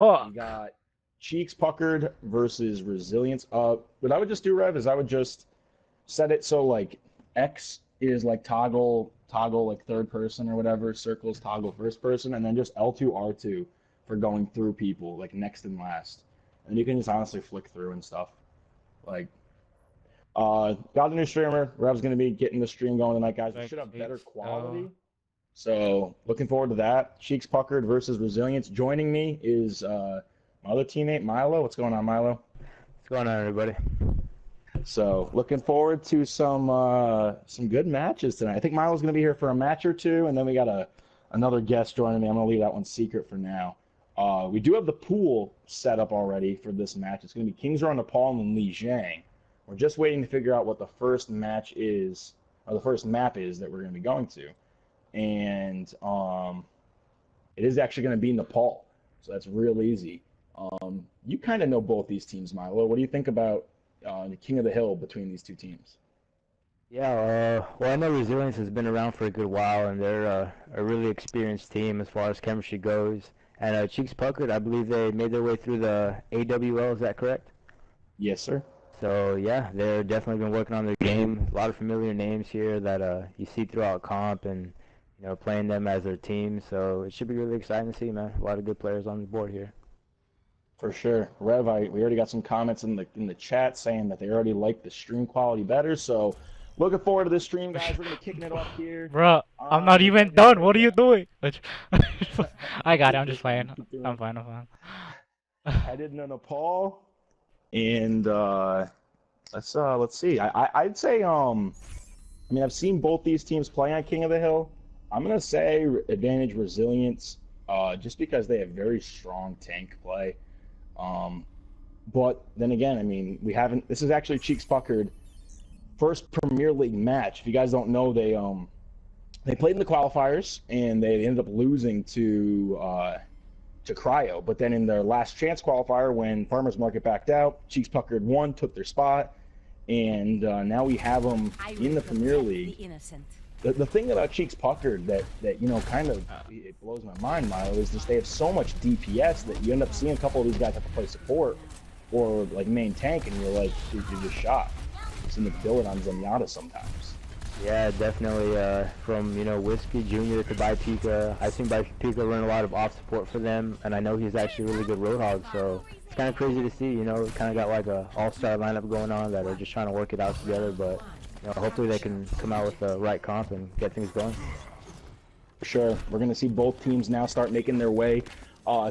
Oh, We got Cheeks Puckered versus Resilience. What I would just do, Rev, is I would just set it so like X is like toggle like third person or whatever, circles toggle first person, and then just L2 R2 for going through people like next and last. And you can just honestly flick through and stuff. Like got a new streamer. Rev's gonna be getting the stream going tonight, guys. We like should have better it's uh, quality. So looking forward to that. Cheeks Puckered versus Resilience. Joining me is my other teammate Milo. What's going on, Milo? What's going on, everybody? So looking forward to some good matches tonight. I think Milo's gonna be here for a match or two, and then we got another guest joining me. I'm gonna leave that one secret for now. We do have the pool set up already for this match. It's gonna be Kings Run Nepal and Li Jiang. We're just waiting to figure out what the first match is, or the first map is that we're gonna be going to, and it is actually gonna be Nepal, so that's real easy. You kind of know both these teams, Milo. What do you think about the King of the Hill between these two teams? Yeah, well, I know Resilience has been around for a good while, and they're a really experienced team as far as chemistry goes. And Cheeks Puckered, I believe they made their way through the AWL, is that correct? Yes, sir. So, yeah, they're definitely been working on their game. A lot of familiar names here that you see throughout comp and, playing them as their team. So it should be really exciting to see, man. A lot of good players on the board here. For sure. Rev, we already got some comments in the chat saying that they already like the stream quality better. So looking forward to this stream, guys. We're gonna be kicking it off here. bro. I'm not even done. What are you doing? I got it. I'm just playing. I'm fine. I'm fine. Headed to Nepal, and let's see. I'd say I've seen both these teams play on King of the Hill. I'm gonna say advantage Resilience, just because they have very strong tank play. But then again, I mean, we haven't. This is actually Cheeks Puckered first Premier League match. If you guys don't know, they played in the qualifiers and they ended up losing to Cryo. But then in their last chance qualifier, when Farmers Market backed out, Cheeks Puckered won, took their spot, and now we have them in the Premier League. The thing about Cheeks Puckered that kind of it blows my mind, Milo, is just they have so much DPS that you end up seeing a couple of these guys have to play support or like main tank, and you're like, dude, you're just shot. It's in the billet on Zenyatta sometimes. Yeah, definitely. From Whiskey Jr. to Pika, I've seen Pika learn a lot of off support for them, and I know he's actually a really good Roadhog. So it's kind of crazy to see. Kind of got like a all-star lineup going on that are just trying to work it out together. But hopefully they can come out with the right comp and get things going. For sure, we're gonna see both teams now start making their way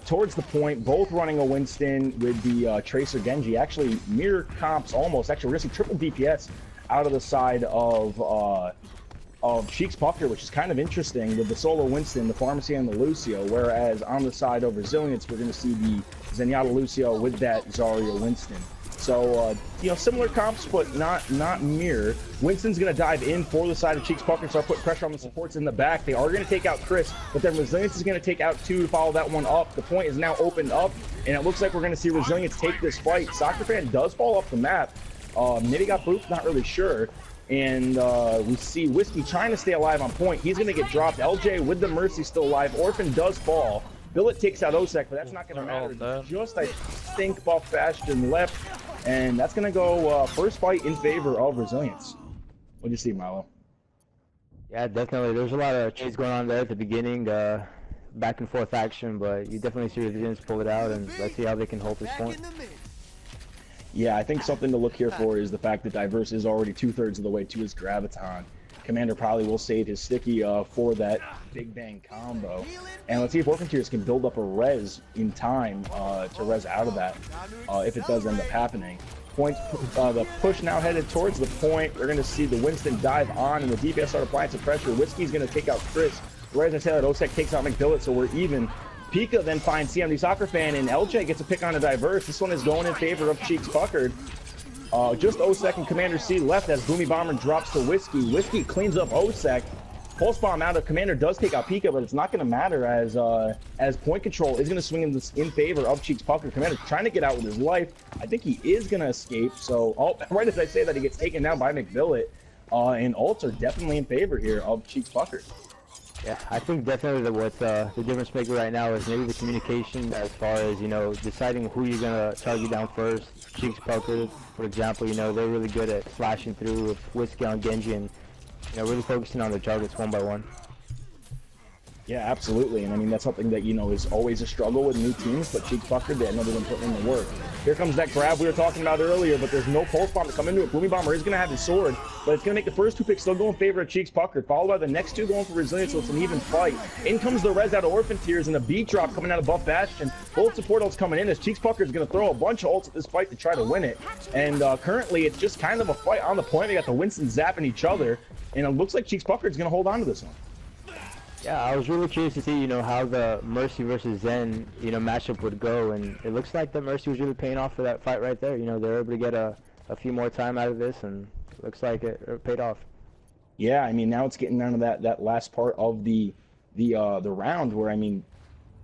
towards the point, both running a Winston with the Tracer Genji. Actually, mirror comps almost. Actually, we're gonna see triple DPS out of the side of Cheeks Puckered, which is kind of interesting with the solo Winston, the Pharmacy, and the Lucio. Whereas on the side of Resilience, we're gonna see the Zenyatta Lucio with that Zarya Winston. So, similar comps, but not mirror. Winston's going to dive in for the side of Cheeks Puckered, start putting pressure on the supports in the back. They are going to take out Chris, but then Resilience is going to take out 2 to follow that one up. The point is now opened up, and it looks like we're going to see Resilience take this fight. Soccer Fan does fall off the map. Maybe got booped, not really sure. And we see Whiskey trying to stay alive on point. He's going to get dropped. LJ with the Mercy still alive. Orphan does fall. Billet takes out Osek, but that's not going to matter. Just, I think, Buff Bastion left. And that's going to go first fight in favor of Resilience. What do you see, Milo? Yeah, definitely. There's a lot of chase going on there at the beginning, back and forth action, but you definitely see Resilience pull it out, and let's see how they can hold this point. Yeah, I think something to look here for is the fact that Diverse is already 2/3 of the way to his Graviton. Commander probably will save his sticky for that Big Bang combo. And let's see if Orphan Tears can build up a res in time to res out of that if it does end up happening. The push now headed towards the point. We're going to see the Winston dive on, and the DPS start applying some pressure. Whiskey's going to take out Chris. Right as I said, Osek takes out McBillet, so we're even. Pika then finds CMD Soccer Fan, and LJ gets a pick on a Diverse. This one is going in favor of Cheeks Puckered. Just Osek and Commander C left as Boomy Bomber drops to Whiskey. Whiskey cleans up Osek. Pulse Bomb out of Commander does take out Pika, but it's not going to matter as point control is going to swing in favor of Cheeks Puckered. Commander trying to get out with his life. I think he is going to escape. So right as I say that, he gets taken down by McBillet. And ults are definitely in favor here of Cheeks Puckered. Yeah, I think definitely what the difference maker right now is maybe the communication as far as, you know, deciding who you're going to target down first. Cheeks Puckered, for example, you know, they're really good at slashing through with Whiskey on Genji and, you know, really focusing on the targets one by one. Yeah, absolutely, and I mean that's something that is always a struggle with new teams. But Cheeks Puckered, they know they've been putting in the work. Here comes that grab we were talking about earlier, but there's no pulse bomb to come into it. Boomy Bomber is going to have his sword, but it's going to make the first two picks still go in favor of Cheeks Puckered, followed by the next two going for Resilience, so it's an even fight. In comes the res out of Orphan Tears and a beat drop coming out of Buff Bastion. Both support ults coming in as Cheeks Puckered is going to throw a bunch of ults at this fight to try to win it. And currently it's just kind of a fight on the point. They got the Winston zapping each other, and it looks like Cheeks Puckered is going to hold on to this one. Yeah, I was really curious to see, you know, how the Mercy versus Zen, you know, matchup would go, and it looks like the Mercy was really paying off for that fight right there. You know, they're able to get a few more time out of this, and it looks like it paid off. Yeah, I mean now it's getting down to that last part of the round where I mean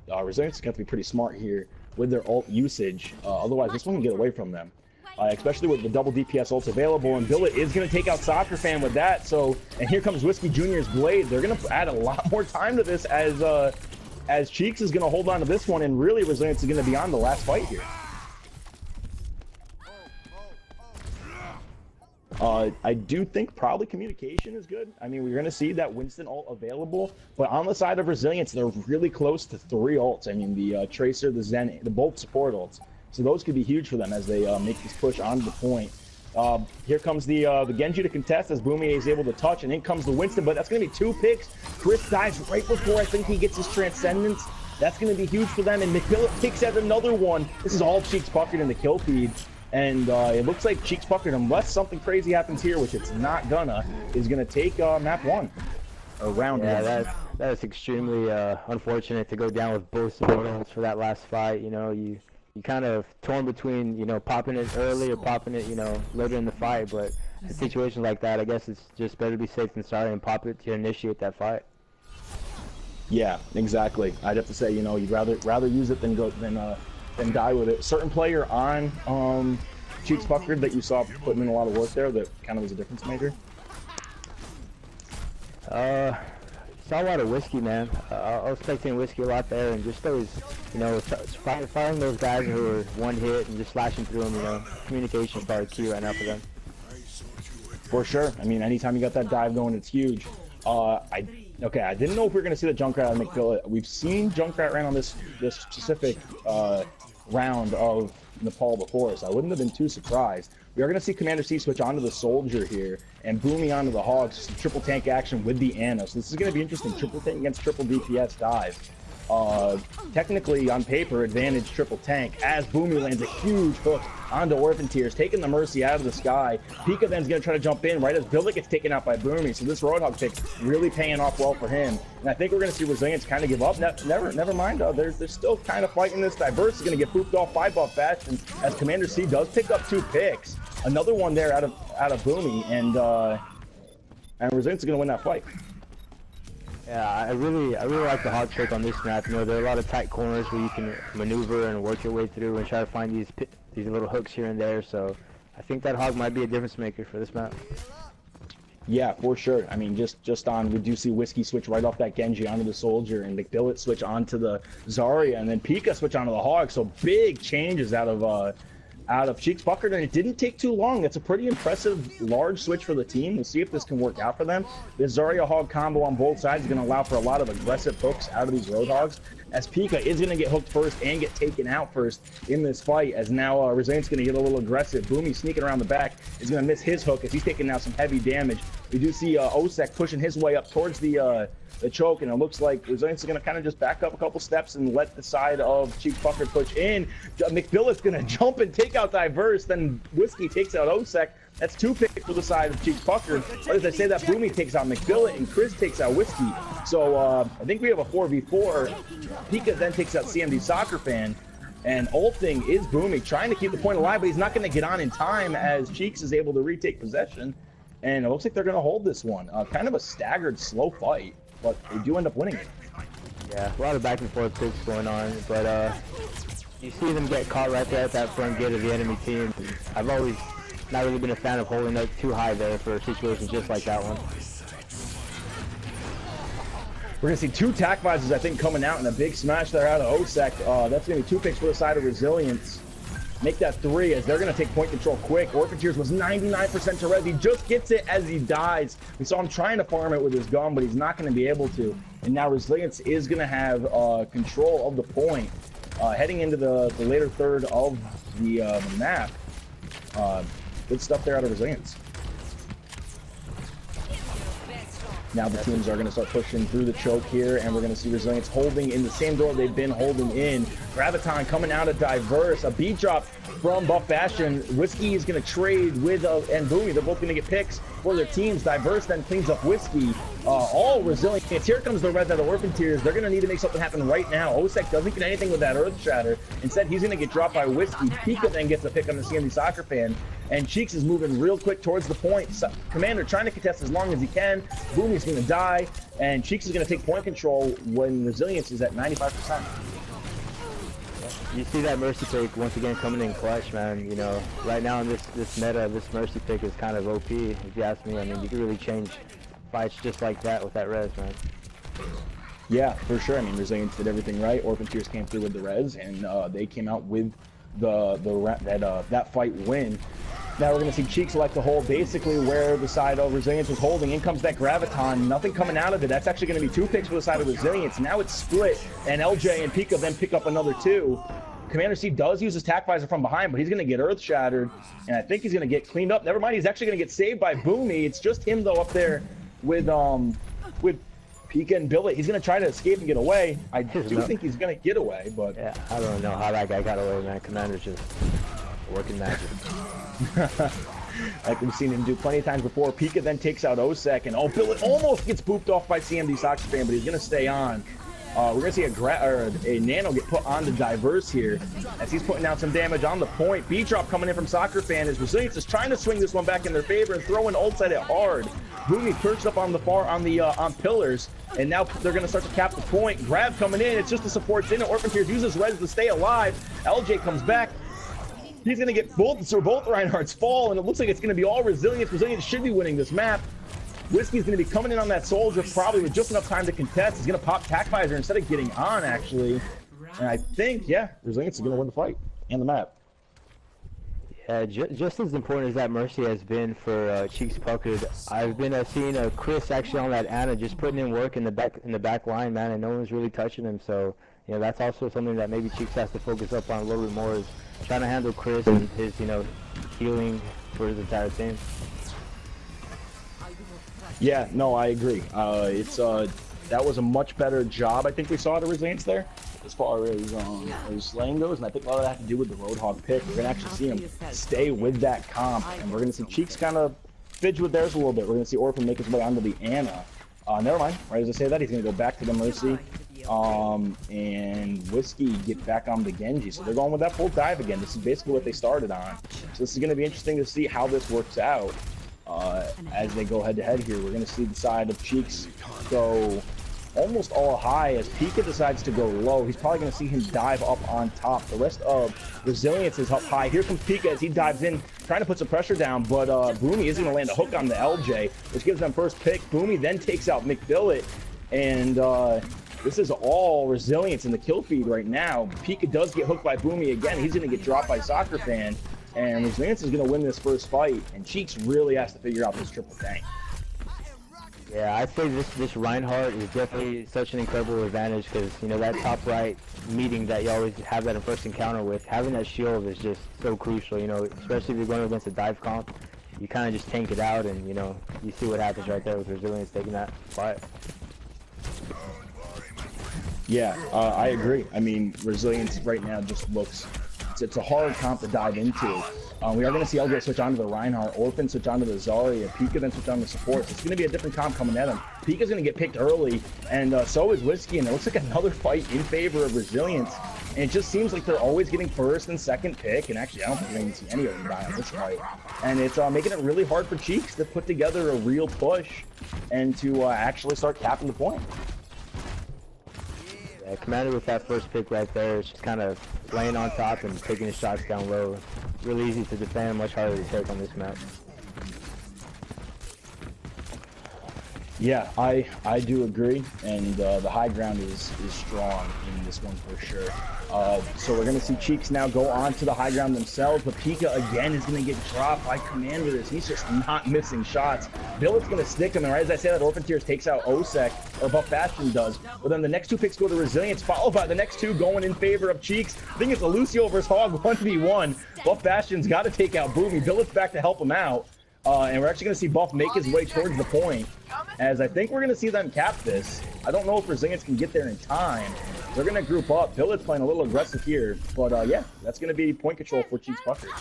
Resilience is going to be pretty smart here with their ult usage. Otherwise, this one can get away from them. Especially with the double DPS ults available, and Billet is going to take out Soccer Fan with that. So, and here comes Whiskey Jr.'s Blade. They're going to add a lot more time to this as Cheeks is going to hold on to this one, and really Resilience is going to be on the last fight here. I do think probably communication is good. I mean, we're going to see that Winston ult available, but on the side of Resilience, they're really close to 3 ults. I mean, the Tracer, the Zen, the both support ults. So those could be huge for them as they make this push onto the point. Here comes the Genji to contest as Boomy is able to touch, and in comes the Winston, but that's going to be 2 picks. Chris dies right before I think he gets his Transcendence. That's going to be huge for them, and McMillan takes out another one. This is all Cheeks Puckered in the kill feed, and it looks like Cheeks Puckered, unless something crazy happens here, which it's not gonna, is going to take map 1, or round 1. Yeah, that is extremely unfortunate to go down with both supporters for that last fight. You know, you kind of torn between, you know, popping it early or popping it, you know, later in the fight. But in situations like that, I guess it's just better to be safe than sorry and pop it to initiate that fight. Yeah, exactly. I'd have to say, you know, you'd rather use it than die with it. Certain player on Cheeks Puckered that you saw putting in a lot of work there that kind of was a difference maker. Saw a lot of Whiskey, man. I was spectating Whiskey a lot there, and just those, you know, firing those guys who are one hit and just slashing through them, you know, communication is probably key right now for them. For sure. I mean, anytime you got that dive going, it's huge. I didn't know if we were going to see the Junkrat on McBillet. We've seen Junkrat ran on this specific round of Nepal before, so I wouldn't have been too surprised. We are going to see Commander C switch onto the Soldier here and Boomy onto the Hogs. Some triple tank action with the Ana. So this is going to be interesting. Triple tank against triple DPS dive. Technically, on paper, advantage triple tank as Boomy lands a huge hook onto Orphan Tears, taking the Mercy out of the sky. Pika then's going to try to jump in right as Billet gets taken out by Boomy. So this Roadhog pick really paying off well for him. And I think we're going to see Resilience kind of give up. Never mind. They're still kind of fighting this. Diverse is going to get pooped off by Buff Bastion as Commander C does pick up 2 picks. Another one there out of Boomy, and Resilience is going to win that fight. Yeah, I really like the hog pick on this map. You know, there are a lot of tight corners where you can maneuver and work your way through and try to find these little hooks here and there. So I think that hog might be a difference maker for this map. Yeah, for sure. I mean, just on, we do see Whiskey switch right off that Genji onto the Soldier, and McBillet switch onto the Zarya, and then Pika switch onto the Hog. So big changes out of Cheeks Puckered, and it didn't take too long. That's a pretty impressive large switch for the team. We'll see if this can work out for them. This Zarya Hog combo on both sides is going to allow for a lot of aggressive hooks out of these Roadhogs, as Pika is going to get hooked first and get taken out first in this fight, as now Resilience going to get a little aggressive. Boomy sneaking around the back is going to miss his hook as he's taking now some heavy damage. We do see Osek pushing his way up towards the choke, and it looks like Resilience is going to kind of just back up a couple steps and let the side of Cheeks Puckered push in. McBillet's going to jump and take out Diverse, then Whiskey takes out Osek. That's 2 picks for the side of Cheeks Puckered. But as I say that, Boomy takes out McBillet and Chris takes out Whiskey. So I think we have a 4v4. Pika then takes out CMD Soccer Fan. And ulting is Boomy, trying to keep the point alive, but he's not going to get on in time as Cheeks is able to retake possession. And it looks like they're going to hold this one. Kind of a staggered, slow fight, but they do end up winning it. Yeah, a lot of back and forth picks going on, but you see them get caught right there at that front gate of the enemy team. I've always not really been a fan of holding up too high there for situations just like that one. We're going to see 2 tack visors, I think, coming out, and a big smash there out of Osek. That's going to be 2 picks for the side of Resilience. Make that 3 as they're going to take point control quick. Orphan Tears was 99% to res. He just gets it as he dies. We saw him trying to farm it with his gun, but he's not going to be able to. And now Resilience is going to have control of the point heading into the later third of the map. Good stuff there out of Resilience. Now the teams are going to start pushing through the choke here, and we're going to see Resilience holding in the same door they've been holding in. Graviton coming out of Diverse. A beat drop from Buff Bastion. Whiskey is going to trade with and Boomy. They're both going to get picks for their teams. Diverse then cleans up Whiskey. All Resilience. Here comes the red out of Orphan Tears. They're going to need to make something happen right now. Osek doesn't get anything with that Earth Shatter. Instead, he's going to get dropped by Whiskey. Pika then gets a pick on the CMD Soccer Fan. And Cheeks is moving real quick towards the point. Commander trying to contest as long as he can. Boomy's going to die. And Cheeks is going to take point control when Resilience is at 95%. You see that Mercy pick once again coming in clutch, man. You know, right now in this meta, this Mercy pick is kind of OP, if you ask me. I mean, you can really change fights just like that with that res, man. Yeah, for sure. I mean, Resilience did everything right. Orphan Tears came through with the res, and they came out with that fight win. Now we're going to see Cheeks elect to hold basically where the side of Resilience was holding. In comes that Graviton. Nothing coming out of it. That's actually going to be 2 picks for the side of Resilience. Now it's split, and LJ and Pika then pick up another 2. Commander C does use his tack visor from behind, but he's going to get Earth Shattered, and I think he's going to get cleaned up. Never mind, he's actually going to get saved by Boomy. It's just him, though, up there with Pika and Billet. He's going to try to escape and get away. I do think he's going to get away, but... Yeah, I don't know how that guy got away, man. Commander's just working magic. Like we've seen him do plenty of times before. Pika then takes out Osek, and Billet almost gets booped off by CMD Soccer Fan, but he's going to stay on. We're going to see a Nano get put on the Diverse here as he's putting down some damage on the point. B-drop coming in from Soccer Fan as Resilience is trying to swing this one back in their favor and throwing ult at it hard. Boomy perched up on the on pillars, and now they're going to start to cap the point. Grab coming in. It's just the supports in it. Orphan Tears uses res to stay alive. LJ comes back. He's going to get both Reinhardt's fall, and it looks like it's going to be all Resilience. Resilience should be winning this map. Whiskey's going to be coming in on that Soldier probably with just enough time to contest. He's going to pop Tack Visor instead of getting on, actually. And I think, yeah, Resilience is going to win the fight and the map. Yeah, just as important as that Mercy has been for Cheeks Puckered, I've been seeing Chris actually on that Ana just putting in work in the back line, man, and no one's really touching him. So, you know, that's also something that maybe Cheeks has to focus up on a little bit more, is trying to handle Chris and his, you know, healing for his entire team. Yeah, no, I agree. That was a much better job I think we saw at Resilience there as far as slaying goes, and I think a lot of that had to do with the Roadhog pick. We're gonna actually see him stay with that comp, and we're gonna see Cheeks kind of fidge with theirs a little bit. We're gonna see Orphan make his way onto the Ana. Never mind. Right as I say that, he's gonna go back to the Mercy, and Whiskey get back on the Genji. So they're going with that full dive again. This is basically what they started on. So this is gonna be interesting to see how this works out. As they go head-to-head here, we're going to see the side of Cheeks go almost all high as Pika decides to go low. He's probably going to see him dive up on top. The rest of Resilience is up high. Here comes Pika as he dives in, trying to put some pressure down, but Boomy is going to land a hook on the LJ, which gives them first pick. Boomy then takes out McBillet, and this is all Resilience in the kill feed right now. Pika does get hooked by Boomy again. He's going to get dropped by Soccer Fan. And Resilience is going to win this first fight, and Cheeks really has to figure out this triple tank. Yeah, I'd say this Reinhardt is definitely such an incredible advantage because, you know, that top right meeting that you always have that in first encounter with, having that shield is just so crucial, you know, especially if you're going against a dive comp. You kind of just tank it out and, you know, you see what happens right there with Resilience taking that fight. Yeah, I agree. I mean, Resilience right now just looks... It's a hard comp to dive into. We are going to see LJ switch onto the Reinhardt, Orphan switch onto the Zarya, Pika then switch on the supports. It's going to be a different comp coming at him. Pika's going to get picked early, and so is Whiskey, and it looks like another fight in favor of Resilience. And it just seems like they're always getting first and second pick, and actually I don't think we're going to see any of them die on this fight. And it's making it really hard for Cheeks to put together a real push and to actually start capping the point. Yeah, Commander with that first pick right there is just kind of laying on top and taking his shots down low. Really easy to defend, much harder to take on this map. Yeah, I do agree, and the high ground is strong in this one for sure. So we're gonna see Cheeks now go on to the high ground themselves, but Pika again is gonna get dropped by Commanders. He's just not missing shots. Billet's gonna stick him, and right as I say that, Orphan Tears takes out Osek, or Buff Bastion does. But then the next two picks go to Resilience, followed by the next two going in favor of Cheeks. I think it's a Lucio versus Hog 1v1. Buff Bastion's got to take out Boomy. Billet's back to help him out. And we're actually going to see Buff make his way towards the point, as I think we're going to see them cap this. I don't know if Resilience can get there in time. They're going to group up. Billet's playing a little aggressive here, but yeah, that's going to be point control for Cheeks Puckered.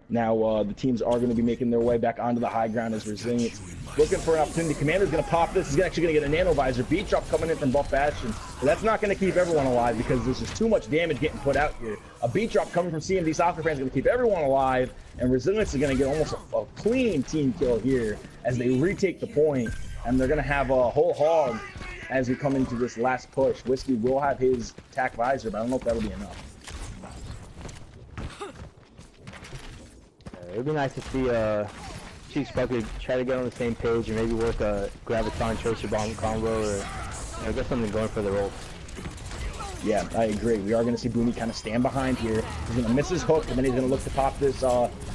Now the teams are going to be making their way back onto the high ground as Resilience looking for an opportunity. Commander's going to pop this. He's actually going to get a nano visor. Beat drop coming in from Buff Bastion. But that's not going to keep everyone alive because there's just too much damage getting put out here. A beat drop coming from CMD Soccer Fans is going to keep everyone alive. And Resilience is going to get almost a clean team kill here as they retake the point. And they're going to have a whole hog as we come into this last push. Whiskey will have his attack visor, but I don't know if that'll be enough. It would be nice to see Cheeks Puckered try to get on the same page and maybe work a Graviton Tracer Bomb combo or get something going for the roll. Yeah, I agree. We are going to see Boomy kind of stand behind here. He's going to miss his hook, and then he's going to look to pop this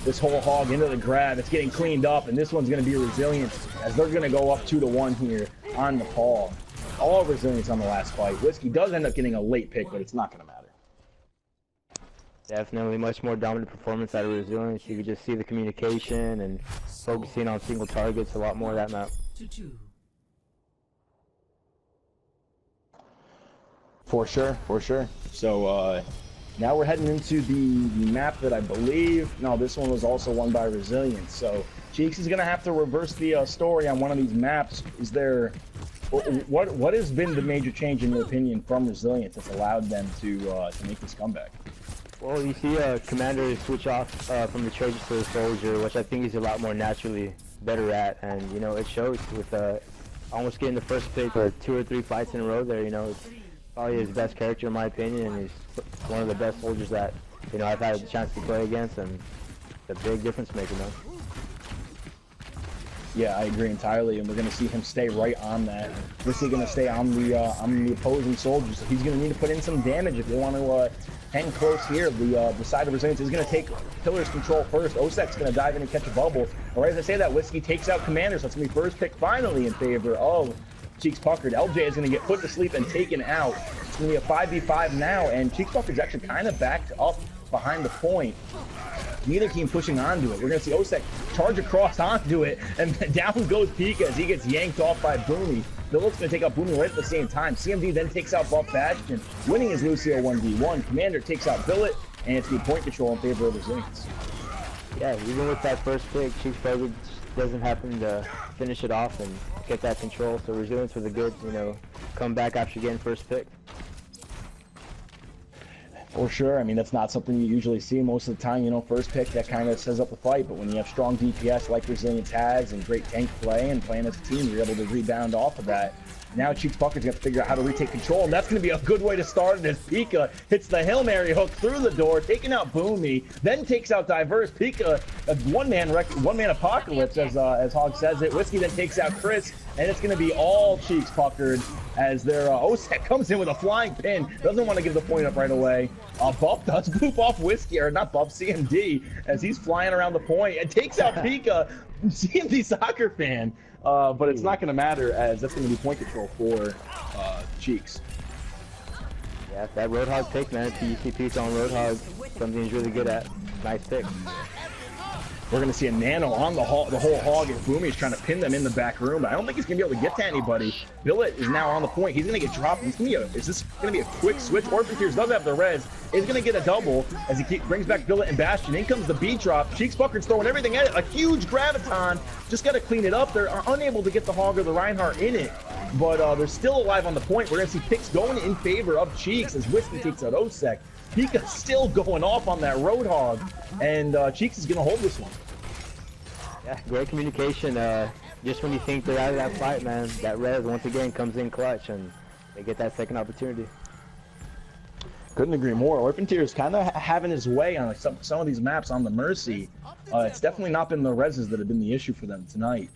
this whole hog into the grab. It's getting cleaned up, and this one's going to be Resilient as they're going to go up 2-1 here on the call. All Resilience on the last fight. Whiskey does end up getting a late pick, but it's not going to matter. Definitely much more dominant performance out of Resilience. You could just see the communication and focusing on single targets a lot more of that map. For sure, for sure. So now we're heading into the map that I believe, no, this one was also won by Resilience. So Cheeks is going to have to reverse the story on one of these maps. Is there, what has been the major change in your opinion from Resilience that's allowed them to make this comeback? Well, you see Commander switch off from the Tracer to the Soldier, which I think he's a lot more naturally better at, and you know it shows with almost getting the first pick for 2 or 3 fights in a row there. You know, it's probably his best character in my opinion, and he's one of the best soldiers that I've had a chance to play against, and it's a big difference maker, man. Yeah, I agree entirely, and we're going to see him stay right on that. This is going to stay on the opposing soldiers, so he's going to need to put in some damage if they want to hang close here. The side of Resilience is going to take Pillar's control first. Osek's going to dive in and catch a bubble. All right, as I say that, Whiskey takes out Commander, so it's going to be first pick finally in favor of Cheeks Puckered. LJ is going to get put to sleep and taken out. It's going to be a 5v5 now, and Cheeks Puckered's actually kind of backed up behind the point. Neither team pushing onto it. We're going to see Osek charge across onto it, and down goes Pika as he gets yanked off by Boomy. Billet's going to take out Boomy right at the same time. CMD then takes out Buff Bastion, winning his Lucio 1v1. Commander takes out Billet, and it's the point control in favor of Resilience. Yeah, even with that first pick, Cheeks Puckered doesn't happen to finish it off and get that control, so Resilience with a good, comeback after getting first pick. For sure. I mean, that's not something you usually see most of the time. First pick, that kind of says up the fight. But when you have strong DPS like Resilience has and great tank play and playing as a team, you're able to rebound off of that. Now Cheeks Puckered's going to figure out how to retake control, and that's going to be a good way to start it as Pika hits the Hail Mary hook through the door, taking out Boomy, then takes out Diverse. Pika, a one-man apocalypse, as Hog says it. Whiskey then takes out Chris, and it's going to be all Cheeks Puckered as their Osek comes in with a flying pin. Doesn't want to give the point up right away. Buff does boop off Whiskey, or not Buff, CMD, as he's flying around the point and takes out Pika, CMD Soccer Fan. But it's not going to matter as that's going to be point control for Cheeks. Yeah, that Roadhog pick, man. PUCP's on Roadhog. Something he's really good at. Nice pick. We're going to see a nano on the whole hog as Boomy is trying to pin them in the back room. But I don't think he's going to be able to get to anybody. Billet is now on the point. He's going to get dropped. Is this going to be a quick switch? Orphan Tears does have the res. Is going to get a double as he brings back Billet and Bastion. In comes the beat drop. Cheeks Puckered's throwing everything at it. A huge Graviton. Just got to clean it up. They're unable to get the hog or the Reinhardt in it. But they're still alive on the point. We're going to see picks going in favor of Cheeks as Whiskey takes out Osek. Pika's still going off on that Roadhog. And Cheeks is going to hold this one. Yeah, great communication. Just when you think they're out of that fight, man, that res once again comes in clutch and they get that second opportunity. Couldn't agree more. Orphantier is kind of having his way on like some of these maps on the Mercy. It's definitely not been the reses that have been the issue for them tonight.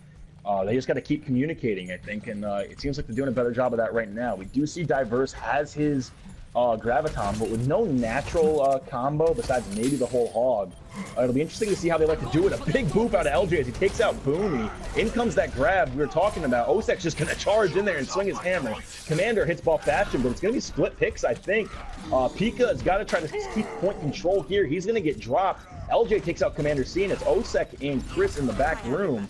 They just got to keep communicating, I think, and it seems like they're doing a better job of that right now. We do see Diverse has his Graviton, but with no natural combo besides maybe the whole hog. It'll be interesting to see how they like to do it. A big boop out of LJ as he takes out Boomy. In comes that grab we were talking about. Osek's just going to charge in there and swing his hammer. Commander hits Buff Bastion, but it's going to be split picks, I think. Pika has got to try to keep point control here. He's going to get dropped. LJ takes out Commander C, and it's Osek and Chris in the back room.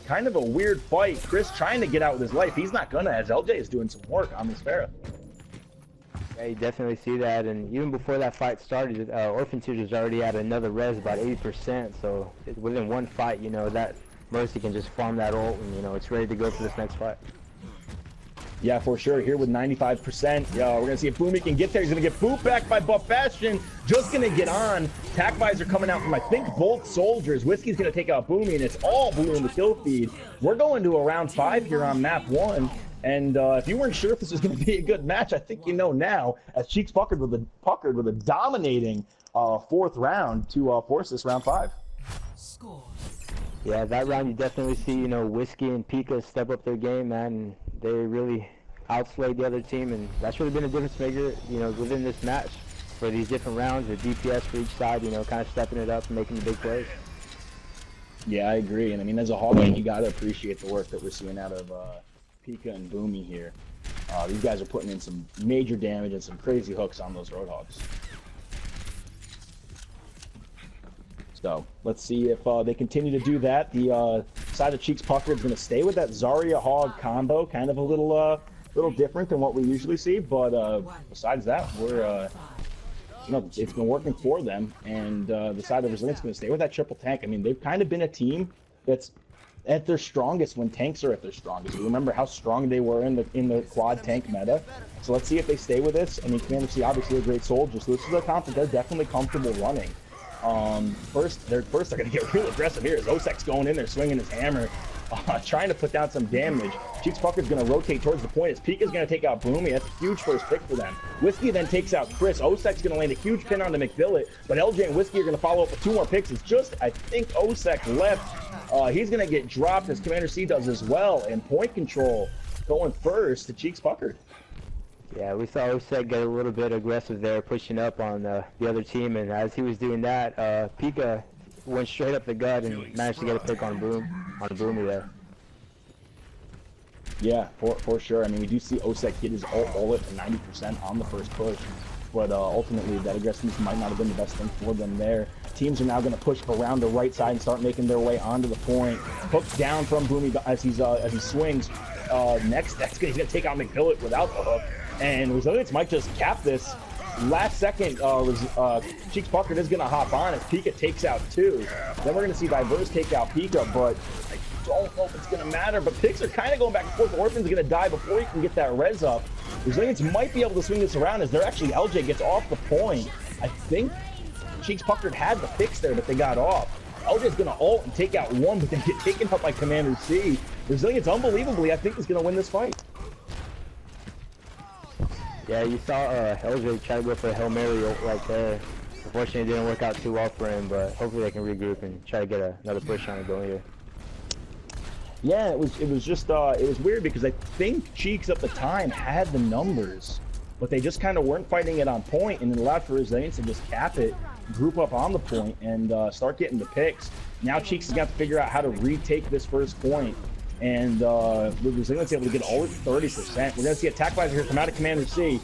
Kind of a weird fight. Chris trying to get out with his life. He's not gonna, as LJ is doing some work on this Pharah. Yeah, you definitely see that, and even before that fight started, Orphantier was already at another res, about 80%, so within one fight, you know, that Mercy can just farm that ult, and, you know, it's ready to go for this next fight. Yeah, for sure. Here with 95%. We're going to see if Boomy can get there. He's going to get booped back by Buff Bastion. Just going to get on. Tac Visor coming out from, I think, both soldiers. Whiskey's going to take out Boomy, and it's all Boomy in the kill feed. We're going to a round 5 here on map 1. And if you weren't sure if this was going to be a good match, I think you know now, as Cheeks Puckered with a dominating 4th round to force this round 5. Yeah, that round you definitely see, you know, Whiskey and Pika step up their game, man, and they really outslayed the other team, and that's really been a difference maker, you know, within this match for these different rounds, the DPS for each side, you know, kind of stepping it up and making the big plays. Yeah, I agree, and I mean, as a Hog, you got to appreciate the work that we're seeing out of Pika and Boomy here. These guys are putting in some major damage and some crazy hooks on those Roadhogs. So let's see if they continue to do that. The side of Cheeks Puckered is going to stay with that Zarya Hog combo, kind of a little different than what we usually see. But besides that, we're you know, it's been working for them. And the side of Resilience is going to stay with that triple tank. I mean, they've kind of been a team that's at their strongest when tanks are at their strongest. We remember how strong they were in the quad tank meta. So let's see if they stay with this. I mean, Commander C obviously a great soldier, so this is a comp that they're definitely comfortable running. First they're going to get real aggressive here as Osek's going in there swinging his hammer, trying to put down some damage. Cheeks Puckered's going to rotate towards the point as Pika's going to take out Boomy. That's a huge first pick for them. Whiskey then takes out Chris. Osek's going to land a huge pin onto McBillet, but LJ and Whiskey are going to follow up with 2 more picks. It's just, I think, Osek left. He's going to get dropped as Commander C does as well, and point control going first to Cheeks Puckered. Yeah, we saw Osek get a little bit aggressive there, pushing up on the other team, and as he was doing that, Pika went straight up the gut and managed to get a pick on Boomy there. Yeah, for sure. I mean, we do see Osek get his ult at 90% on the first push, but ultimately that aggressiveness might not have been the best thing for them there. Teams are now going to push around the right side and start making their way onto the point. Hooked down from Boomy as he swings. Next, he's going to take out McBillet without the hook. And Resilience might just cap this. Last second, Cheeks Puckered is going to hop on as Pika takes out 2. Then we're going to see Diverse take out Pika, but I don't know if it's going to matter. But picks are kind of going back and forth. Orphan's going to die before he can get that res up. Resilience might be able to swing this around as they're actually, LJ gets off the point. I think Cheeks Puckered had the picks there, but they got off. LJ's going to ult and take out 1, but then get taken up by Commander C. Resilience, unbelievably, I think is going to win this fight. Yeah, you saw LJ try to go for a Hail Mary right there. Unfortunately, it didn't work out too well for him, but hopefully they can regroup and try to get another push on it going here. Yeah, it was just it was weird because I think Cheeks at the time had the numbers, but they just kind of weren't fighting it on point, and it allowed for Resilience to just cap it, group up on the point, and start getting the picks. Now Cheeks has got to figure out how to retake this first point. And with Resilience able to get all at 30%. We're going to see a Tac Visor here come out of Commander C.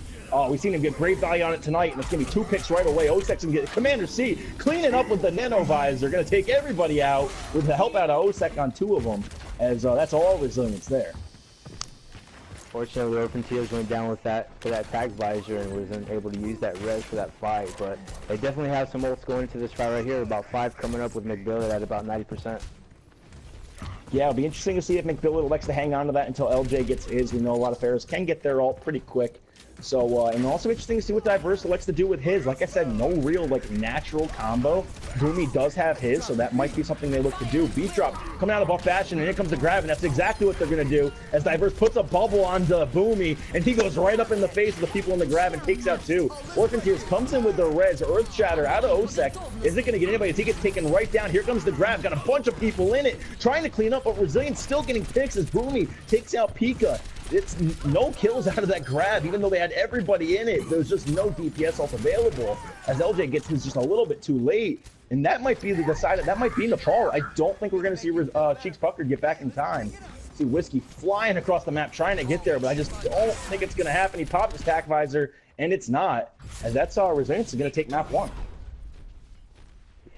We've seen him get great value on it tonight, and it's going to be 2 picks right away. Osek's going to get Commander C cleaning up with the Nano Visor. Going to take everybody out with the help out of Osek on 2 of them, as that's all Resilience there. Fortunately, Orphantier went down with that for that Tac Visor and wasn't able to use that res for that fight, but they definitely have some ults going into this fight right here. About 5 coming up with McBillet at about 90%. Yeah, it'll be interesting to see if McBillet elects to hang on to that until LJ gets his. We know a lot of Pharaohs can get their ult pretty quick. So, and also interesting to see what Diverse likes to do with his. Like I said, no real, like, natural combo. Boomy does have his, so that might be something they look to do. Beat drop coming out of buff fashion, and here comes the grab, and that's exactly what they're going to do. As Diverse puts a bubble on the Boomy, and he goes right up in the face of the people in the grab and takes out two. Orphan Tears comes in with the res, Earth Shatter out of Osek. Is it going to get anybody? As he gets taken right down, here comes the grab. Got a bunch of people in it, trying to clean up, but Resilient still getting picks as Boomy takes out Pika. It's no kills out of that grab, even though they had everybody in it. There's just no DPS ult available, as LJ gets his just a little bit too late. And that might be the decided. That might be Nepal. I don't think we're going to see Cheeks Puckered get back in time. See Whiskey flying across the map trying to get there, but I just don't think it's going to happen. He popped his tack visor, and it's not. As that's Resilience is going to take map 1.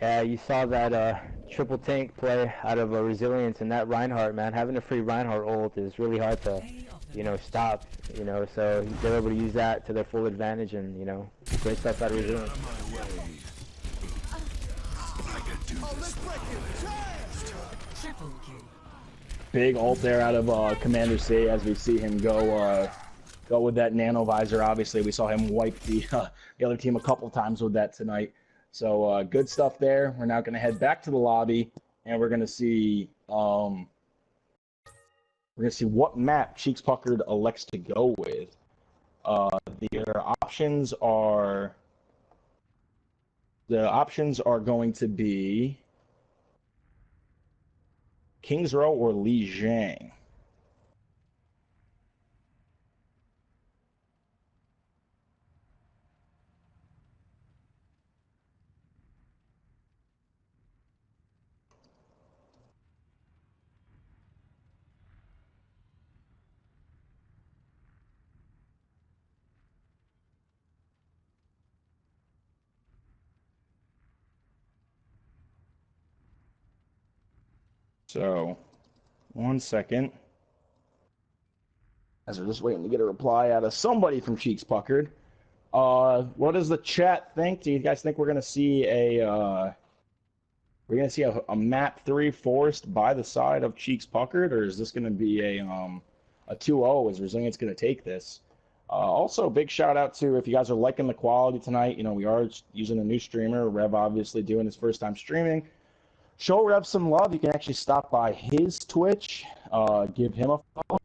Yeah, you saw that triple tank play out of Resilience, and that Reinhardt, man, having a free Reinhardt ult is really hard to, stop, so they're able to use that to their full advantage, and, great stuff out of Resilience. Big ult there out of Commander C as we see him go with that nano visor. Obviously, we saw him wipe the other team a couple times with that tonight. So good stuff there. We're now going to head back to the lobby, and we're going to see what map Cheeks Puckered elects to go with. Their options are going to be King's Row or Lijiang. So, 1 second. As we're just waiting to get a reply out of somebody from Cheeks Puckered. What does the chat think? Do you guys think we're gonna see a map 3 forced by the side of Cheeks Puckered, or is this gonna be a 2-0 as Resilient's gonna take this? Also, big shout out to, if you guys are liking the quality tonight, we are using a new streamer. Rev obviously doing his first time streaming. Show Rev some love. You can actually stop by his Twitch, give him a follow.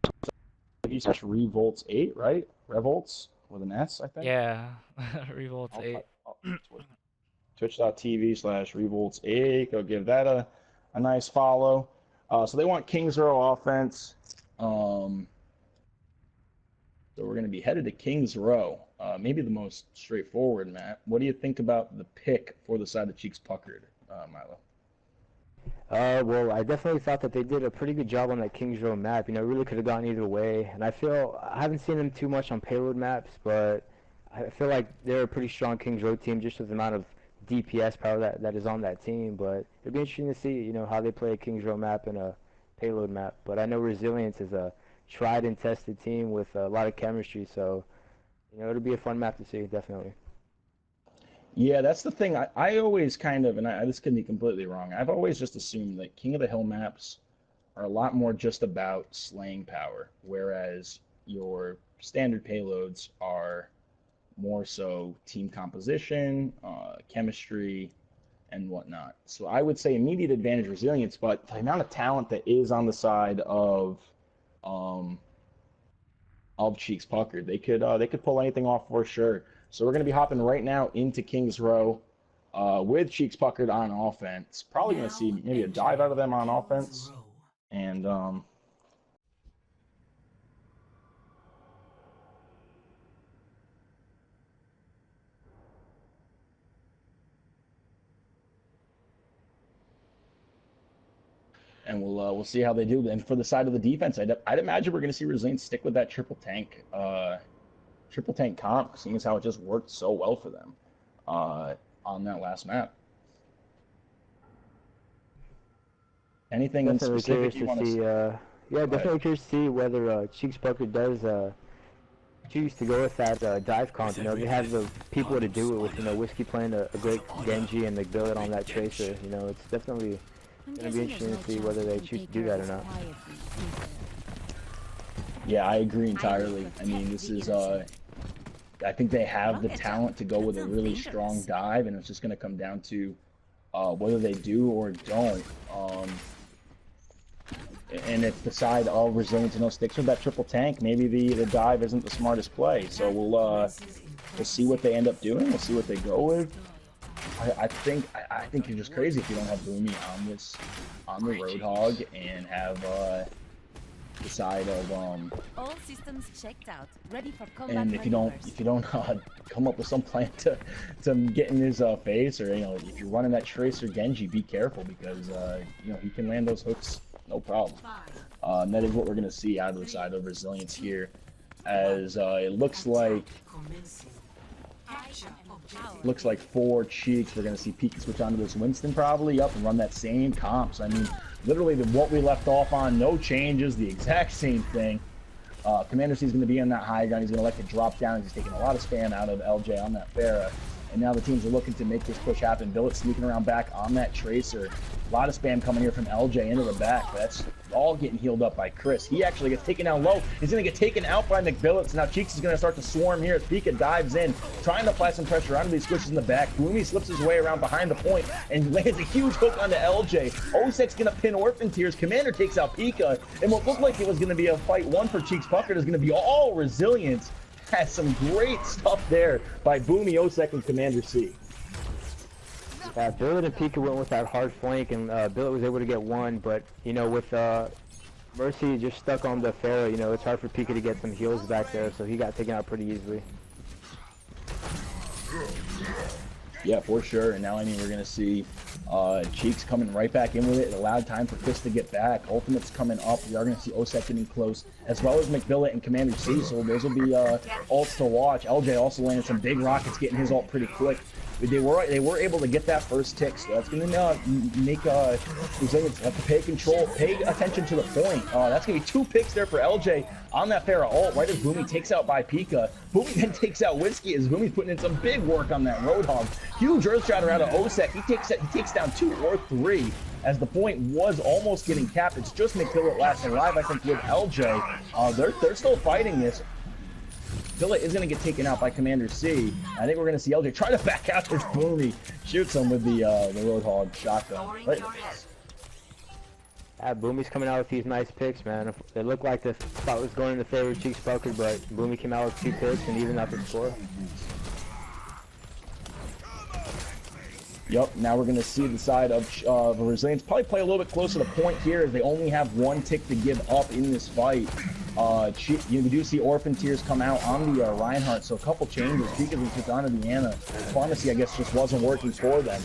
Revolts8, right? Revolts with an S, I think. Yeah, Revolts 8. Twitch.tv/Revolts8. Go give that a nice follow. So they want Kings Row offense. So we're going to be headed to Kings Row. Maybe the most straightforward map. What do you think about the pick for the side of Cheeks Puckered, Milo? Well, I definitely thought that they did a pretty good job on that Kings Row map. It really could have gone either way. And I haven't seen them too much on payload maps, but I feel like they're a pretty strong Kings Row team just with the amount of DPS power that is on that team. But it'd be interesting to see, how they play a Kings Row map and a payload map. But I know Resilience is a tried and tested team with a lot of chemistry, so, it'll be a fun map to see, definitely. Yeah, that's the thing. I always kind of, and this can be completely wrong, I've always just assumed that King of the Hill maps are a lot more just about slaying power, whereas your standard payloads are more so team composition, chemistry, and whatnot. So I would say immediate advantage Resilience, but the amount of talent that is on the side of Cheeks Puckered, they could pull anything off for sure. So we're going to be hopping right now into Kings Row with Cheeks Puckered on offense. Probably going to see maybe a dive out of them on offense. And we'll see how they do. And for the side of the defense, I'd imagine we're going to see Resilience stick with that triple tank comp, seeing as how it just worked so well for them on that last map. Anything Definitely in specific you curious want to see? Yeah, definitely curious to see whether Cheeks Puckered does choose to go with that dive comp. They have the people to do it with. Whiskey playing a great Genji and McBillet on that Tracer. It's definitely going to be interesting to see whether they choose to do that or not. Yeah, I agree entirely. I mean, this is I think they have the talent to go with a really strong dive, and it's just going to come down to whether they do or don't. And if the side of Resilience and no sticks with that triple tank, maybe the dive isn't the smartest play. So we'll see what they end up doing. We'll see what they go with. I think you're just crazy if you don't have Boomy on the Roadhog and have the side of all systems checked out, ready for combat. and if you don't come up with some plan to get in his face, or if you're running that Tracer Genji, be careful, because he can land those hooks no problem. And that is what we're gonna see out of the side of Resilience here, as it looks like for Cheeks, we're gonna see Pika switch onto this Winston probably up and run that same comp. So I mean, literally what we left off on, no changes, the exact same thing. Commander C is going to be on that high ground. He's going to let it drop down. He's taking a lot of spam out of LJ on that Pharah. And now the teams are looking to make this push happen. Billet sneaking around back on that Tracer. A lot of spam coming here from LJ into the back. But that's all getting healed up by Chris. He actually gets taken down low. He's going to get taken out by McBillets. Now Cheeks is going to start to swarm here as Pika dives in, trying to apply some pressure onto these squishes in the back. Boomy slips his way around behind the point and lands a huge hook onto LJ. Osek's going to pin Orphan Tears. Commander takes out Pika. And what looked like it was going to be a fight one for Cheeks Puckered is going to be all Resilience. Has some great stuff there by Boomy, Osek, and Commander C. Yeah, Billet and Pika went with that hard flank, and Billet was able to get one, but, with Mercy just stuck on the Pharah, it's hard for Pika to get some heals back there, so he got taken out pretty easily. Yeah, for sure. And now, I mean, we're going to see Cheeks coming right back in with it. It allowed time for Chris to get back. Ultimate's coming up. We are going to see Osek getting close, as well as McBillet and Commander C. So those will be ults to watch. LJ also landed some big rockets, getting his ult pretty quick. But they were able to get that first tick, so that's going to make Resilience have to pay attention to the point. That's going to be 2 picks there for LJ on that Pharah ult, right as Boomy takes out by Pika. Boomy then takes out Whiskey as Boomy's putting in some big work on that Roadhog. Huge Earth Shatter out of Osek. He takes down 2 or 3 as the point was almost getting capped. It's just McBillet last alive, I think, with LJ. They're still fighting this. Billet is going to get taken out by Commander C. I think we're going to see LJ try to back out this Boomy. Shoots him with the Roadhog shotgun. Right. Yeah, Boomy's coming out with these nice picks, man. It looked like the spot was going in the favor of Cheeks Puckered, but Boomy came out with 2 picks and even out the score. Yep, now we're going to see the side of Resilience probably play a little bit closer to point here, as they only have 1 tick to give up in this fight. You do see Orphan Tears come out on the Reinhardt, so a couple changes. Pika's been kicked onto the Ana. Pharmacy, I guess, just wasn't working for them.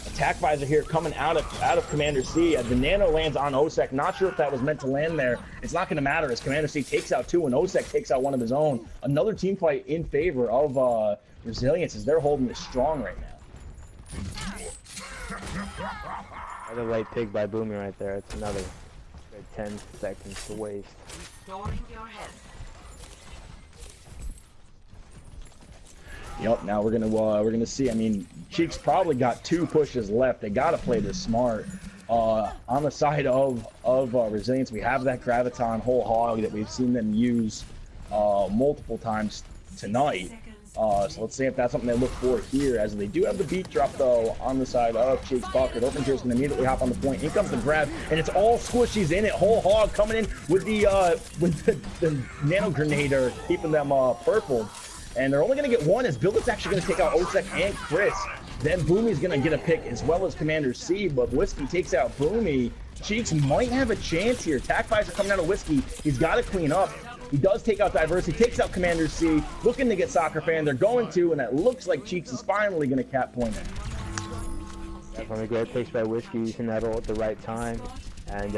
Attack visor here coming out of Commander C. The Nano lands on Osek. Not sure if that was meant to land there. It's not going to matter, as Commander C takes out 2 and Osek takes out 1 of his own. Another team fight in favor of Resilience, as they're holding this strong right now. Another late pick by Boomy right there. It's another 10 seconds to waste. Yep, now we're gonna see. I mean, Cheeks probably got 2 pushes left. They gotta play this smart. On the side of Resilience, we have that Graviton whole hog that we've seen them use multiple times tonight. So let's see if that's something they look for here, as they do have the beat drop, though, on the side of Cheeks Puckered. Open Tears going to immediately hop on the point. In comes the grab, and it's all squishies in it. Whole hog coming in with the nano grenader, keeping them purple. And they're only going to get 1, as Billet's actually going to take out Osek and Chris. Then Boomy's going to get a pick, as well as Commander C, but Whiskey takes out Boomy. Cheeks might have a chance here. Attack visor coming out of Whiskey. He's got to clean up. He does take out Diversity, takes out Commander C, looking to get Soccer Fan. They're going to, and it looks like Cheeks is finally going to cap point it. Definitely great picks by Whiskey, using that ult at the right time. And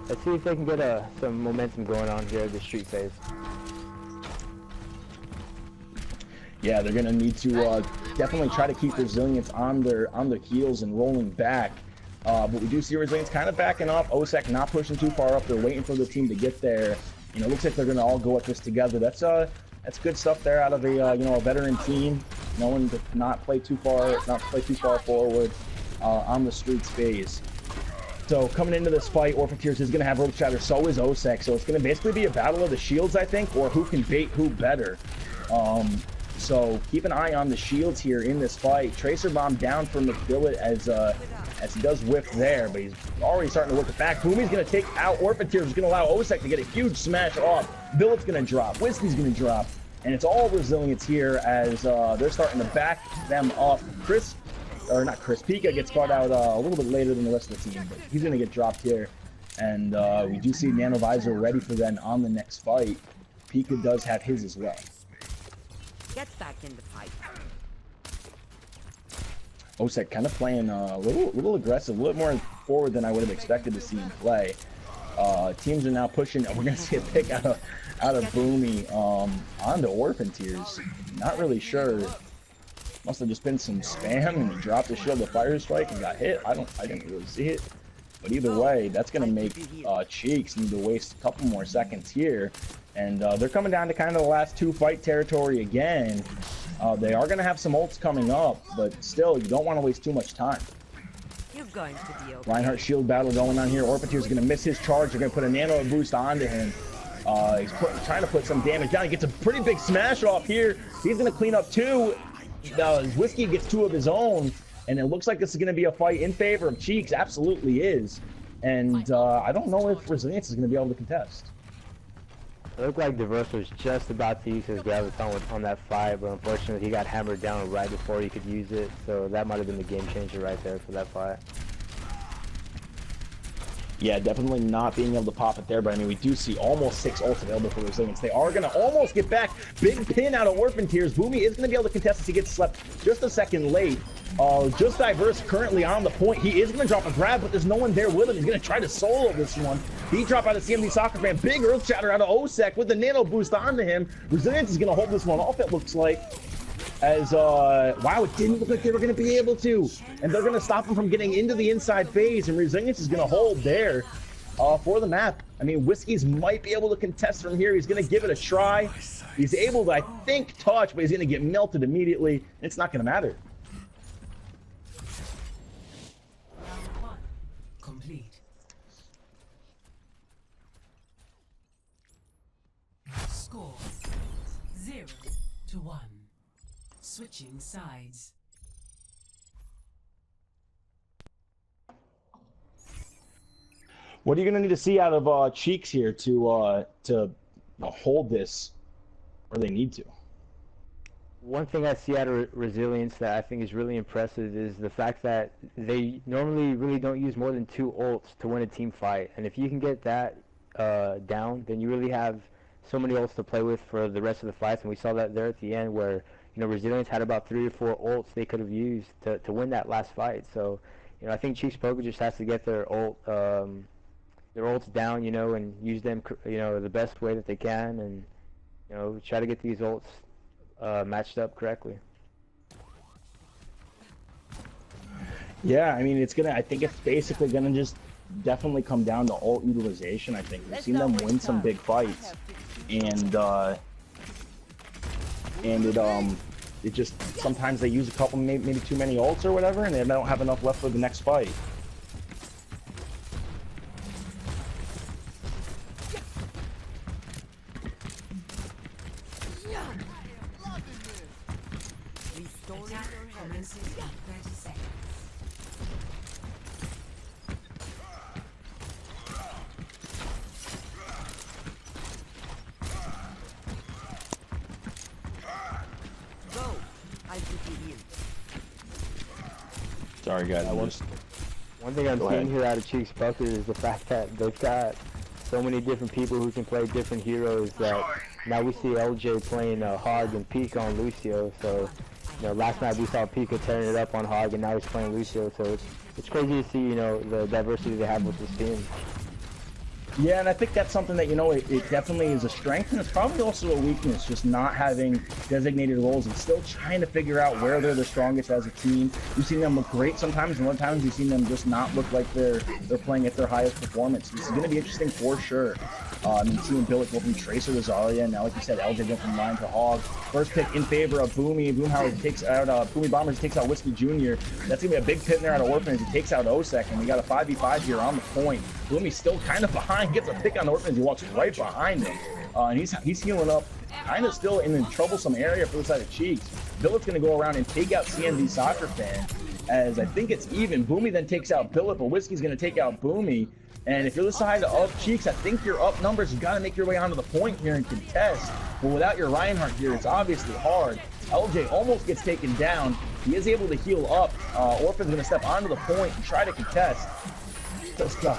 let's see if they can get some momentum going on here at the street phase. Yeah, they're going to need to definitely try to keep Resilience on their heels and rolling back. But we do see Resilience kind of backing off. Osek not pushing too far up. They're waiting for the team to get there. It looks like they're going to all go at this together. That's good stuff there out of a veteran team, knowing to not play too far forward on the streets phase. So coming into this fight, Orphan Tears is going to have Earth Shatter. So is Osek. So it's going to basically be a battle of the shields, I think, or who can bait who better. So keep an eye on the shields here in this fight. Tracer bomb down from McBillet as he does whiff there, but he's already starting to work it back. Boomy's going to take out Orphan Tears, who's going to allow Osek to get a huge smash off. Billet's going to drop. Whiskey's going to drop. And it's all resilience here as they're starting to back them up. Pika gets caught out a little bit later than the rest of the team, but he's going to get dropped here. And we do see Nanovisor ready for them on the next fight. Pika does have his as well. Get back in the fight. Osek kind of playing a little aggressive, a little more forward than I would have expected to see him play. Teams are now pushing. We're going to see a pick out of Boomy onto Orphan Tears. Not really sure. Must have just been some spam, and he dropped the shield to Fire Strike and got hit. I didn't really see it. But either way, that's going to make Cheeks need to waste a couple more seconds here. And they're coming down to kind of the last two fight territory again. They are going to have some ults coming up, but still, you don't want to waste too much time. You're going to be okay. Reinhardt shield battle going on here. Orphan Tears is going to miss his charge. They're going to put a nano boost onto him. He's trying to put some damage down. He gets a pretty big smash off here. He's going to clean up two. Whiskey gets two of his own. And it looks like this is going to be a fight in favor of Cheeks. Absolutely is. And I don't know if Resilience is going to be able to contest. It looked like Diverse was just about to use his Graviton on that fight, but unfortunately he got hammered down right before he could use it. So that might have been the game changer right there for that fight. Yeah, definitely not being able to pop it there, but I mean, we do see almost 6 ults available for Resilience. They are going to almost get back. Big pin out of Orphan Tears. Boomy is going to be able to contest as he gets slept just a second late. Just Diverse currently on the point. He is going to drop a grab, but there's no one there with him. He's going to try to solo this one. He dropped out of CMD Soccer Fan. Big Earth Shatter out of Osek with the nano boost onto him. Resilience is going to hold this one off, it looks like. As, wow, it didn't look like they were going to be able to. And they're going to stop him from getting into the inside phase. And Resilience is going to hold there for the map. I mean, Whiskies might be able to contest from here. He's going to give it a try. He's able to, I think, touch, but he's going to get melted immediately. It's not going to matter. Round 1 complete. Score 0-1. Switching sides. What are you going to need to see out of Cheeks here to hold this where they need to? One thing I see out of Resilience that I think is really impressive is the fact that they normally really don't use more than 2 ults to win a team fight. And if you can get that down, then you really have so many ults to play with for the rest of the fights. And we saw that there at the end where, you know, Resilience had about 3 or 4 ults they could have used to win that last fight. So, you know, I think Cheeks Poker just has to get their ults down, you know, and use them, you know, the best way that they can, and, you know, try to get these ults matched up correctly. Yeah, I mean, I think it's basically gonna just definitely come down to ult utilization. I think we've seen them win some big fights, and it just sometimes they use a couple, maybe too many ults or whatever, and they don't have enough left for the next fight. Commences in 30 seconds. Go. I'll put you in. Sorry, guys. One thing I'm Go seeing ahead. here out of Cheeks Poker is the fact that they've got so many different people who can play different heroes that now we see LJ playing Hog and Pika on Lucio. So, you know, last night we saw Pika tearing it up on Hog, and now he's playing Lucio. So it's crazy to see, you know, the diversity they have with this team. Yeah, and I think that's something that, you know, it definitely is a strength, and it's probably also a weakness, just not having designated roles and still trying to figure out where they're the strongest as a team. You've seen them look great sometimes, and other times you've seen them just not look like they're playing at their highest performance. This is going to be interesting for sure. I mean, seeing Billick go from Tracer to Zarya, and now, like you said, LJ go from Lion to Hog. First pick in favor of Boomy. Boomhauer takes out, Boomy Bombers takes out Whiskey Jr. That's going to be a big pin there out of Orphan as he takes out Osek, and we got a 5v5 here on the point. Boomy's still kind of behind, gets a pick on Orphan as he walks right behind him. And he's healing up kind of still in a troublesome area for the side of Cheeks. Billet's going to go around and take out CNV Soccer Fan, as I think it's even. Boomy then takes out Billet, but Whiskey's going to take out Boomy. And if you're the side of Cheeks, I think your up numbers, you got to make your way onto the point here and contest. But without your Reinhardt here, it's obviously hard. LJ almost gets taken down. He is able to heal up. Orphan's going to step onto the point and try to contest.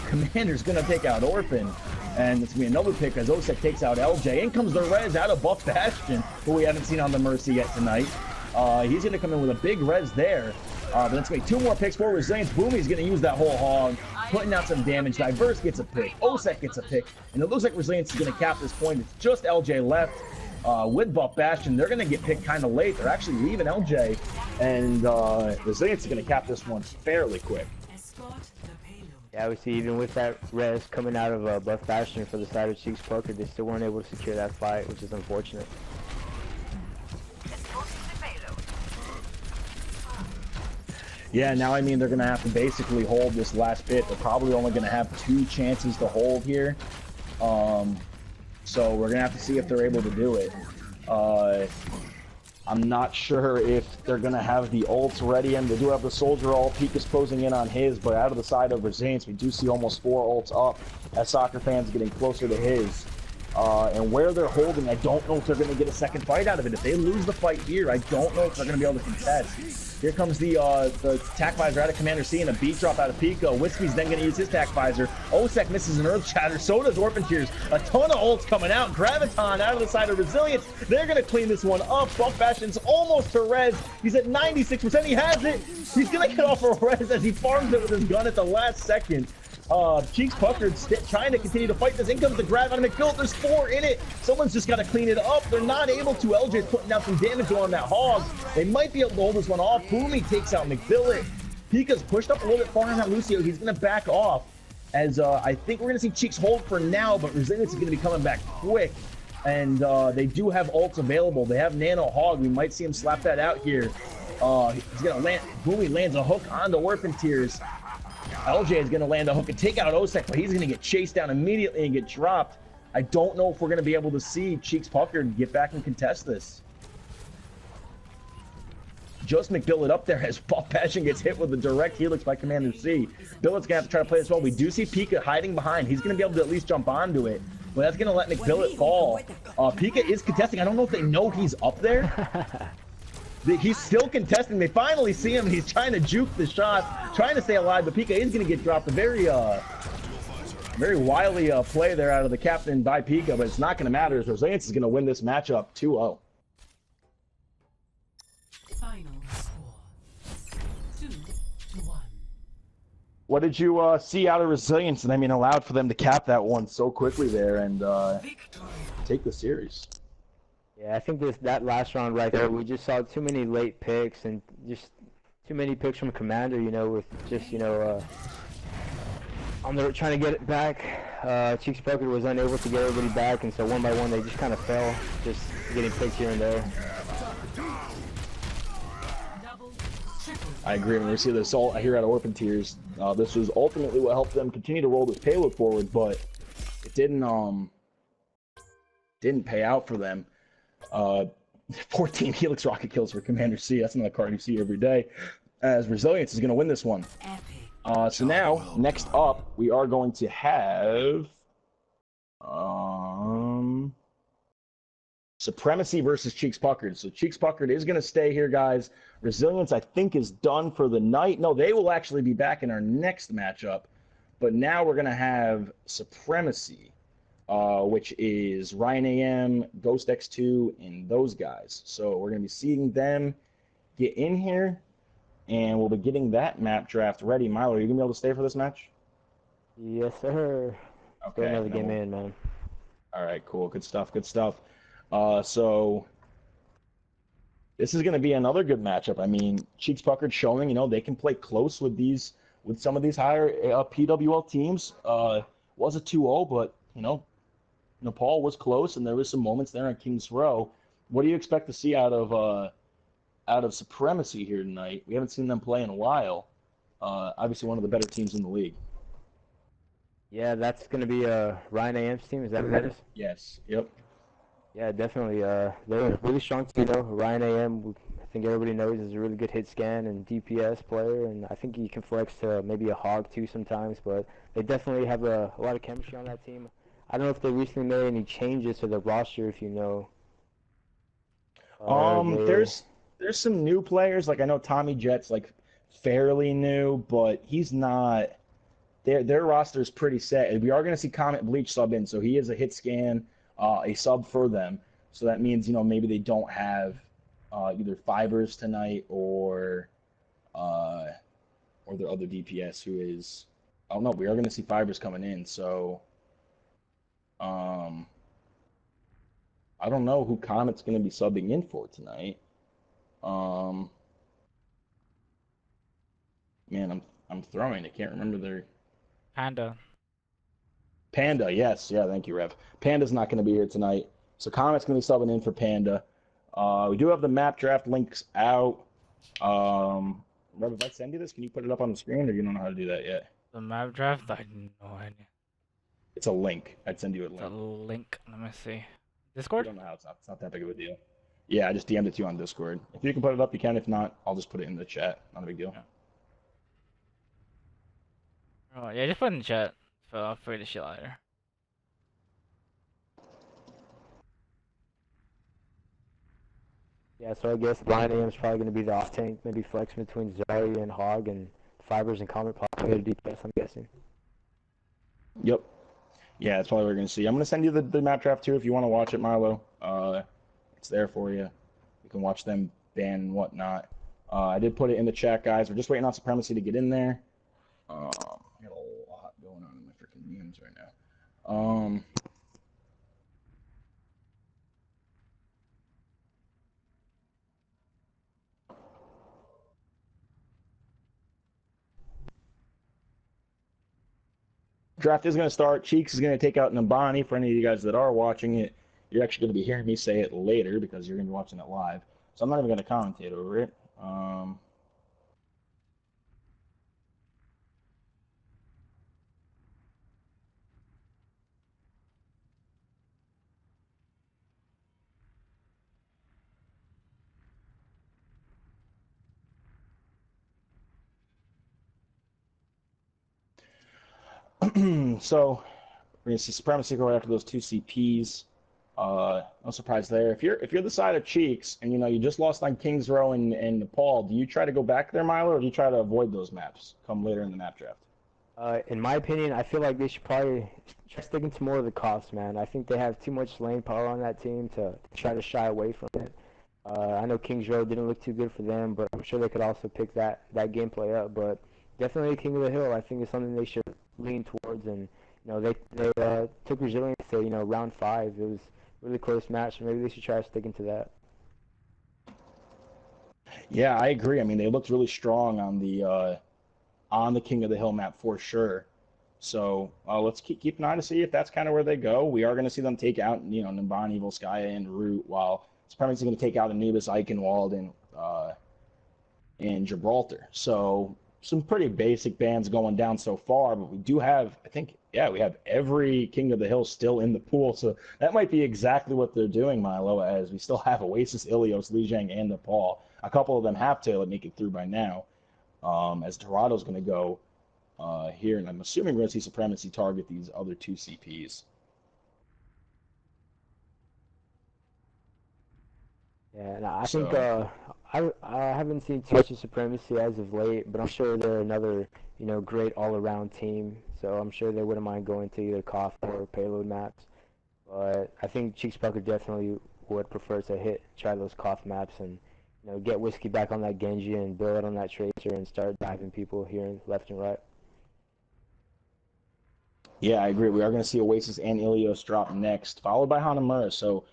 Commander's going to take out Orphan. And it's going to be another pick as Osek takes out LJ. In comes the res out of Buff Bastion, who we haven't seen on the Mercy yet tonight. He's going to come in with a big res there. But let's make 2 more picks for Resilience. Boomy's going to use that whole hog, putting out some damage. Diverse gets a pick. Osek gets a pick. And it looks like Resilience is going to cap this point. It's just LJ left. With Buff Bastion, they're going to get picked kind of late. They're actually leaving LJ. And Resilience is going to cap this one fairly quick. Yeah, we see even with that res coming out of Buff Bastion for the side of Cheeks Puckered, they still weren't able to secure that fight, which is unfortunate. Yeah, now I mean they're going to have to basically hold this last bit. They're probably only going to have 2 chances to hold here. So we're going to have to see if they're able to do it. I'm not sure if they're going to have the ults ready, and they do have the Soldier ult. Peak is closing in on his, but out of the side of Resilience, we do see almost 4 ults up as Soccer Fans getting closer to his. And where they're holding, I don't know if they're going to get a second fight out of it. If they lose the fight here, I don't know if they're going to be able to contest. Here comes the tack visor out of Commander C and a beat drop out of Pico. Whiskey's then going to use his tack visor. Osek misses an Earth Shatter. So does Orphan Tears. A ton of ults coming out. Graviton out of the side of Resilience. They're going to clean this one up. Buff Bastion's almost to res. He's at 96%. He has it. He's going to get off a res as he farms it with his gun at the last second. Cheeks Puckered trying to continue to fight this. In comes the grab on McPhilip. There's 4 in it. Someone's just got to clean it up. They're not able to. LJ's putting down some damage on that hog. They might be able to hold this one off. Boomy takes out McPhilip. Pika's pushed up a little bit far on that Lucio. He's going to back off as I think we're going to see Cheeks hold for now, but Resilience is going to be coming back quick. And they do have ults available. They have Nano Hog. We might see him slap that out here. He's going to land. Boomy lands a hook onto Orphan Tears. LJ is going to land a hook and take out Osek, but he's going to get chased down immediately and get dropped. I don't know if we're going to be able to see Cheeks Puckered get back and contest this. Just McBillet up there as Buff Passion gets hit with a direct helix by Commander C. Billet's going to have to try to play this well. We do see Pika hiding behind. He's going to be able to at least jump onto it, but that's going to let McBillet fall. Pika is contesting. I don't know if they know he's up there. He's still contesting. They finally see him. He's trying to juke the shot, trying to stay alive, but Pika is going to get dropped. A very wily play there out of the captain by Pika, but it's not going to matter as Resilience is going to win this matchup 2-0. Final score 2-1. What did you see out of Resilience? And I mean, allowed for them to cap that one so quickly there and take the series. Yeah, I think that last round right there, we just saw too many late picks and just too many picks from Commander, you know, with just, you know, on the trying to get it back. Cheeks Puckered was unable to get everybody back, and so one by one they just kind of fell, just getting picked here and there. I agree. When we see this all here at Orphan Tears, this was ultimately what helped them continue to roll this payload forward, but it didn't pay out for them. 14 Helix rocket kills for Commander C. That's another card you see every day. As Resilience is going to win this one. So now, next up, we are going to have Supremacy versus Cheeks Puckered. So Cheeks Puckered is going to stay here, guys. Resilience, I think, is done for the night. No, they will actually be back in our next matchup. But now we're going to have Supremacy, which is Ryan AM, Ghost X2, and those guys. So we're going to be seeing them get in here, and we'll be getting that map draft ready. Milo, are you going to be able to stay for this match? Yes, sir. Okay. Got another game in, man. All right, cool. Good stuff, good stuff. So this is going to be another good matchup. I mean, Cheeks Puckered showing, you know, they can play close with some of these higher PWL teams. Was a 2-0, but, you know, Nepal was close, and there was some moments there on King's Row. What do you expect to see out of Supremacy here tonight? We haven't seen them play in a while. Obviously, one of the better teams in the league. Yeah, that's going to be Ryan AM's team. Is that what that is? Yes. Yep. Yeah, definitely. They're a really strong team, though. Ryan AM, I think everybody knows, is a really good hit scan and DPS player, and I think he can flex to maybe a hog too sometimes. But they definitely have a lot of chemistry on that team. I don't know if they recently made any changes to the roster, if you know. They There's some new players. Like I know Tommy Jet's like fairly new, but he's not. Their roster is pretty set. We are going to see Comet Bleach sub in, so he is a hit scan, a sub for them. So that means maybe they don't have either Fibers tonight uh, or their other DPS who is. Oh no, we are going to see Fibers coming in. So um, I don't know who Comet's going to be subbing in for tonight. Um, man, I'm throwing. I can't remember their Panda. Panda. Yes, yeah, thank you, Rev. Panda's not going to be here tonight, so Comet's going to be subbing in for Panda. We do have the map draft links out. Rev, if I send you this, can you put it up on the screen, or you don't know how to do that yet? The map draft? I have no idea. It's a link. I'd send you a The link. link. Let me see. You Discord? don't know how it's not that big of a deal. Yeah, I just DM'd it to you on Discord. If you can put it up, you can. If not, I'll just put it in the chat. Not a big deal. Yeah. Oh, yeah, just put it in the chat. So I'll figure this shit out later. Yeah, so I guess Ryan AM is probably going to be the off tank, maybe flex between Zarya and Hog and Fibers and Comet probably get a DPS, I'm guessing. Yep. Yeah, that's probably what we're gonna see. I'm gonna send you the map draft too if you want to watch it, Milo. It's there for you. You can watch them ban and whatnot. I did put it in the chat, guys. We're just waiting on Supremacy to get in there. I got a lot going on in my freaking memes right now. Draft is going to start. Cheeks is going to take out Nabani. For any of you guys that are watching it, you're actually going to be hearing me say it later because you're going to be watching it live. So I'm not even going to commentate over it. So we're going to see Supremacy go after those two CPs. No surprise there. If you're the side of Cheeks and you just lost on Kings Row and Nepal, do you try to go back there, Milo, or do you try to avoid those maps come later in the map draft? In my opinion, I feel like they should probably try sticking to more of the cost, man. I think they have too much lane power on that team to try to shy away from it. I know Kings Row didn't look too good for them, but I'm sure they could also pick that gameplay up. But definitely King of the Hill, I think is something they should lean towards. And they took Resilience to round 5. It was a really close match, so maybe they should try sticking to that. Yeah, I agree. I mean, they looked really strong on the King of the Hill map for sure. So let's keep an eye to see if that's kind of where they go. We are going to see them take out, Nimbani, Volskaya, and Root, while Supremacy going to take out Anubis, Eichenwald, and Gibraltar. So some pretty basic bans going down so far, but we do have, I think, yeah, we have every King of the Hill still in the pool. So that might be exactly what they're doing, Milo, as we still have Oasis, Ilios, Lijiang, and Nepal. A couple of them have to make it through by now, as Dorado's going to go here, and I'm assuming we're going to see Supremacy target these other two CPs. Yeah, and I think So, I haven't seen too much of Supremacy as of late, but I'm sure they're another great all-around team. So I'm sure they wouldn't mind going to either Koth or Payload maps. But I think Cheeks Pucker definitely would prefer to try those Koth maps and get Whiskey back on that Genji and build on that Tracer and start diving people here left and right. yeah, I agree. We are going to see Oasis and Ilios drop next, followed by Hanamura. So,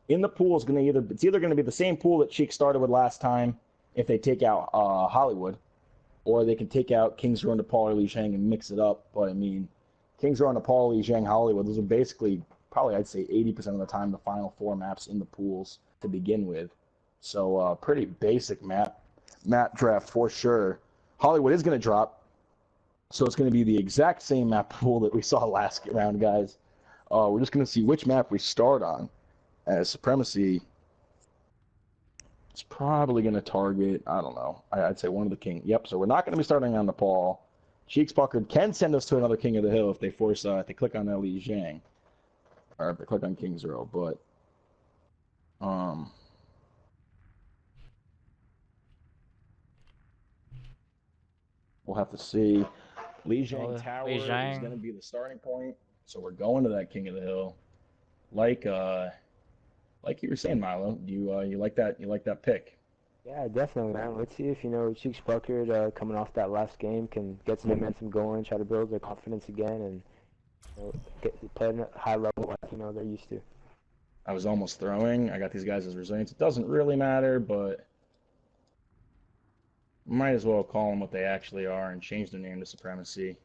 in the pool is going to it's either going to be the same pool that Cheek started with last time if they take out Hollywood, or they can take out Kings Row, Nepal, or Li Shang and mix it up. But I mean, Kings Row, Nepal, Li Shang, Hollywood, those are basically probably I'd say 80% of the time the final 4 maps in the pools to begin with. So pretty basic map draft for sure. Hollywood is going to drop, so it's going to be the exact same map pool that we saw last round, guys. We're just going to see which map we start on. As Supremacy, it's probably going to target, I don't know, I'd say one of the king. Yep, so we're not going to be starting on Nepal. Cheeks Puckered can send us to another King of the Hill if they force, if they click on Li Zhang. Or if they click on King Zero, but, we'll have to see. Li Zhang Well, Tower Li is Zhang. going to be the starting point, so we're going to that King of the Hill. Like you were saying, Milo, you like that pick? Yeah, definitely, man. Let's see if, Cheeks Puckered coming off that last game can get some momentum going, try to build their confidence again, and play at a high level like, they're used to. I was almost throwing. I got these guys as resilience. It doesn't really matter, but might as well call them what they actually are and change their name to Supremacy.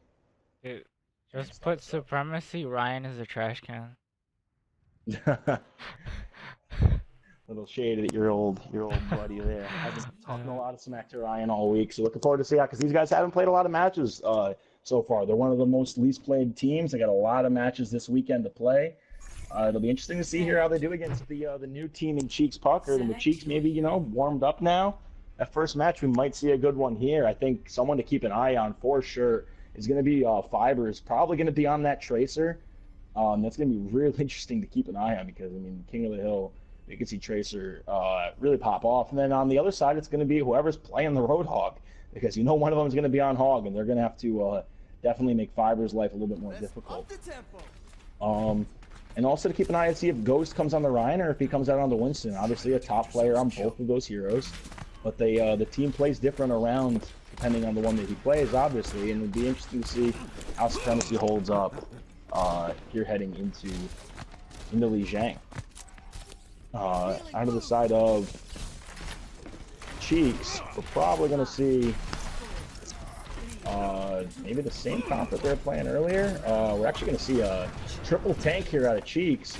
Dude, just put Supremacy. Ryan is a trash can. Little shade at your old buddy there. I've been talking a lot of smack to Ryan all week, so looking forward to see how, because these guys haven't played a lot of matches so far. They're one of the most least played teams. They got a lot of matches this weekend to play. It'll be interesting to see here how they do against the new team in Cheeks Puckered, and with Cheeks maybe warmed up now. That first match, we might see a good one here. I think someone to keep an eye on for sure is going to be Fibers. Probably going to be on that Tracer. That's going to be really interesting to keep an eye on because, I mean, King of the Hill, you can see Tracer really pop off. And then on the other side, it's going to be whoever's playing the Roadhog because one of them is going to be on Hog, and they're going to have to definitely make Fibers' life a little bit more difficult. And also to keep an eye and see if Ghost comes on the Ryan or if he comes out on the Winston. Obviously a top player on both of those heroes. But the team plays different around depending on the one that he plays, obviously. And it would be interesting to see how Supremacy holds up here heading into Li Zhang. Out of the side of Cheeks, we're probably going to see maybe the same comp that they were playing earlier. We're actually going to see a triple tank here out of Cheeks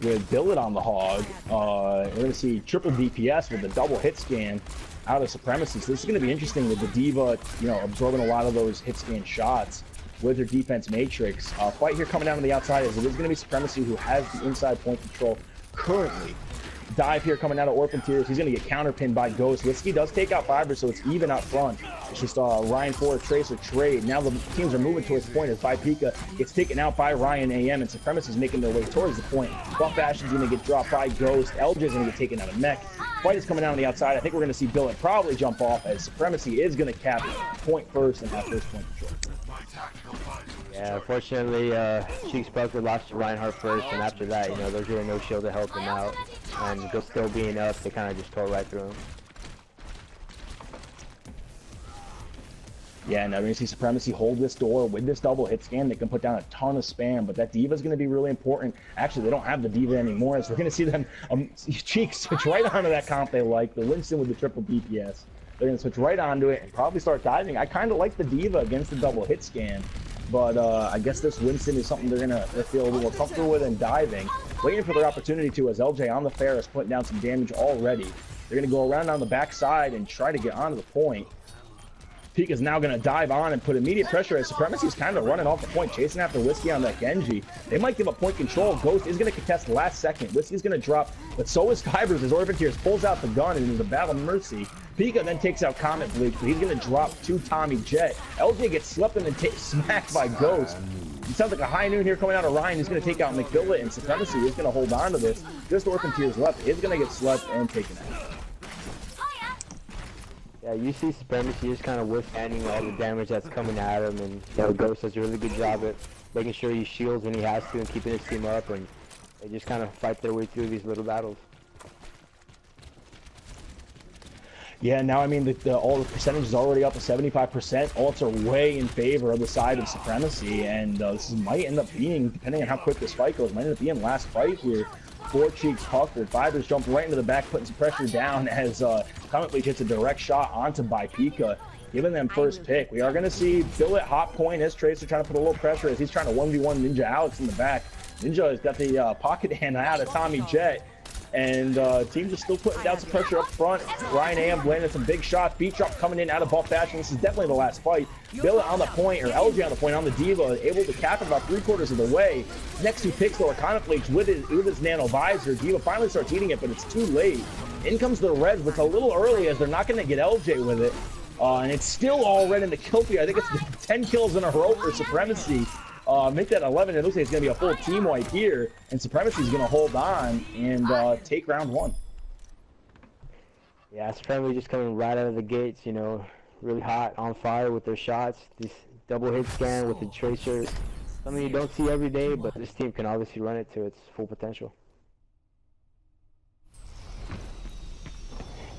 with Billet on the Hog. We're going to see triple DPS with the double hit scan out of Supremacy. So this is going to be interesting with the D.Va, absorbing a lot of those hit scan shots with her defense matrix. Fight here coming down on the outside as it is going to be Supremacy who has the inside point control currently. Dive here coming out of Orphan Tears. He's going to get counterpinned by Ghost. Whiskey does take out Fibers, so it's even up front. It's just Ryan for Tracer trade. Now the teams are moving towards the point as Pika gets taken out by Ryan AM, and Supremacy is making their way towards the point. Buff Ashton's going to get dropped by Ghost. LJ is going to get taken out of Mech. Fight is coming out on the outside. I think we're going to see Billet probably jump off as Supremacy is going to cap point first and have first point control. Yeah, unfortunately, Cheeks Puckered lost to Reinhardt first, and after that, there's really no shield to help him out. And just still being up, they kind of just tore right through him. Yeah, now we're going to see Supremacy hold this door with this double hit scan. They can put down a ton of spam, but that D.Va is going to be really important. Actually, they don't have the D.Va anymore, so we're going to see them Cheeks switch right onto that comp they like, the Winston with the triple DPS. They're going to switch right onto it and probably start diving. I kind of like the D.Va against the double hit scan, but I guess this Winston is something they're going to feel a little more comfortable with and diving. Waiting for their opportunity to as LJ on the fair is putting down some damage already. They're going to go around on the backside and try to get onto the point. Pika's now going to dive on and put immediate pressure as Supremacy is kind of running off the point, chasing after Whiskey on that Genji. They might give up point control. Ghost is going to contest last second. Whiskey's going to drop, but so is Fibers as Orphan Tears pulls out the gun and there's a battle mercy. Pika then takes out Comet Bleak, but he's going to drop to Tommy Jet. LJ gets swept and then smacked by Ghost. It sounds like a high noon here coming out of Ryan. He's going to take out McBillet, and Supremacy is going to hold on to this. Just Orphan Tears left is going to get swept and taken out. Yeah, you see Supremacy just kind of withstanding all the damage that's coming at him, and Ghost does a really good job at making sure he shields when he has to and keeping his team up, and they just kind of fight their way through these little battles. Yeah, now I mean all the percentage is already up to 75%. Ults are way in favor of the side of Supremacy, and this might end up being, depending on how quick this fight goes, might end up being last fight here. For Cheeks Puckered. Fibers jump right into the back, putting some pressure down as Comet Bleach hits a direct shot onto Pika, giving them first pick. We are going to see Billet hot point as Tracer trying to put a little pressure as he's trying to 1v1 Ninja Alex in the back. Ninja has got the pocket hand out of Tommy Jet. And team just still putting down some pressure up front. Ryan Am landing some big shots. Beat drop coming in out of Buff Fashion. This is definitely the last fight. Billet on the point, or LJ on the point on the Diva, able to cap it about 3/4 of the way. Next 2 picks though are Conflicts with his Nano Visor. Diva finally starts eating it, but it's too late. In comes the Res, but it's a little early as they're not going to get LJ with it. And it's still all red in the kill feed. I think it's 10 kills in a row for Supremacy. Make that 11. It looks like it's going to be a full team wipe here. And Supremacy is going to hold on and take round 1. Yeah, Supremacy just coming right out of the gates, you know, really hot, on fire with their shots. This double hit scan with the Tracer. Something you don't see every day, but this team can obviously run it to its full potential.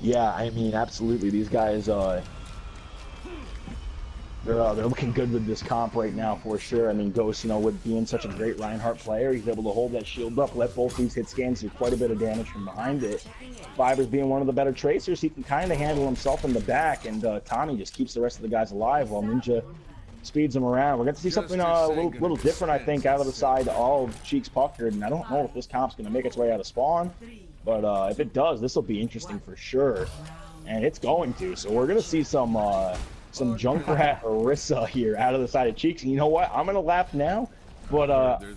Yeah, I mean, absolutely. These guys, they're looking good with this comp right now for sure. I mean, Ghost, you know, with being such a great Reinhardt player, he's able to hold that shield up, let both these hit scans do quite a bit of damage from behind it. Fibers being one of the better tracers, he can kind of handle himself in the back, and Tommy just keeps the rest of the guys alive while Ninja speeds them around. We're going to see something a little different, I think, out of the side of Cheeks Puckered, and I don't know if this comp's going to make its way out of spawn, but if it does, this will be interesting for sure, and it's going to. So we're going to see some Junkrat Orisa here out of the side of Cheeks, and you know what? I'm going to laugh now, but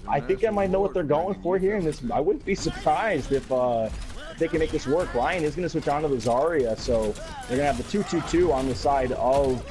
I think I might know what they're going for here, and this I wouldn't be surprised if they can make this work. Ryan is going to switch on to the Zarya, so they're going to have the 2-2-2 on the side of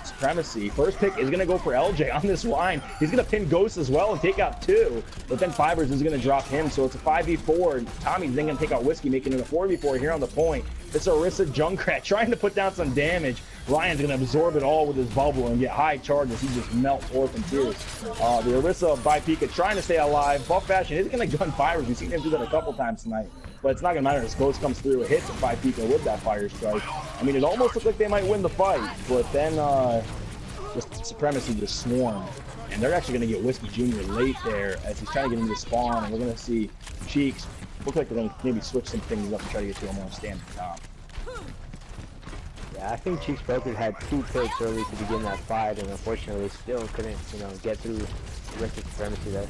Supremacy. First pick is going to go for LJ on this line. He's going to pin Ghost as well and take out 2, but then Fibers is going to drop him, so it's a 5v4. Tommy's then going to take out Whiskey, making it a 4v4 here on the point. It's Orisa Junkrat trying to put down some damage. Ryan's going to absorb it all with his bubble and get high charges. He just melts Orphan too. The Orisa by Pika trying to stay alive. Buff Fashion is going to gun Fibers. We've seen him do that a couple times tonight, but it's not going to matter. His Ghost comes through and hits by Pika with that Fire Strike. I mean, it almost looked like they might win the fight, but then just Supremacy just swarmed. And they're actually going to get Whiskey Jr. late there as he's trying to get into spawn, and we're going to see Cheeks. Look like they're going to maybe switch some things up and try to get to a more standard comp. Yeah, I think Cheeks Puckered had 2 picks early to begin that fight, and unfortunately still couldn't, you know, get through the rest of Supremacy there.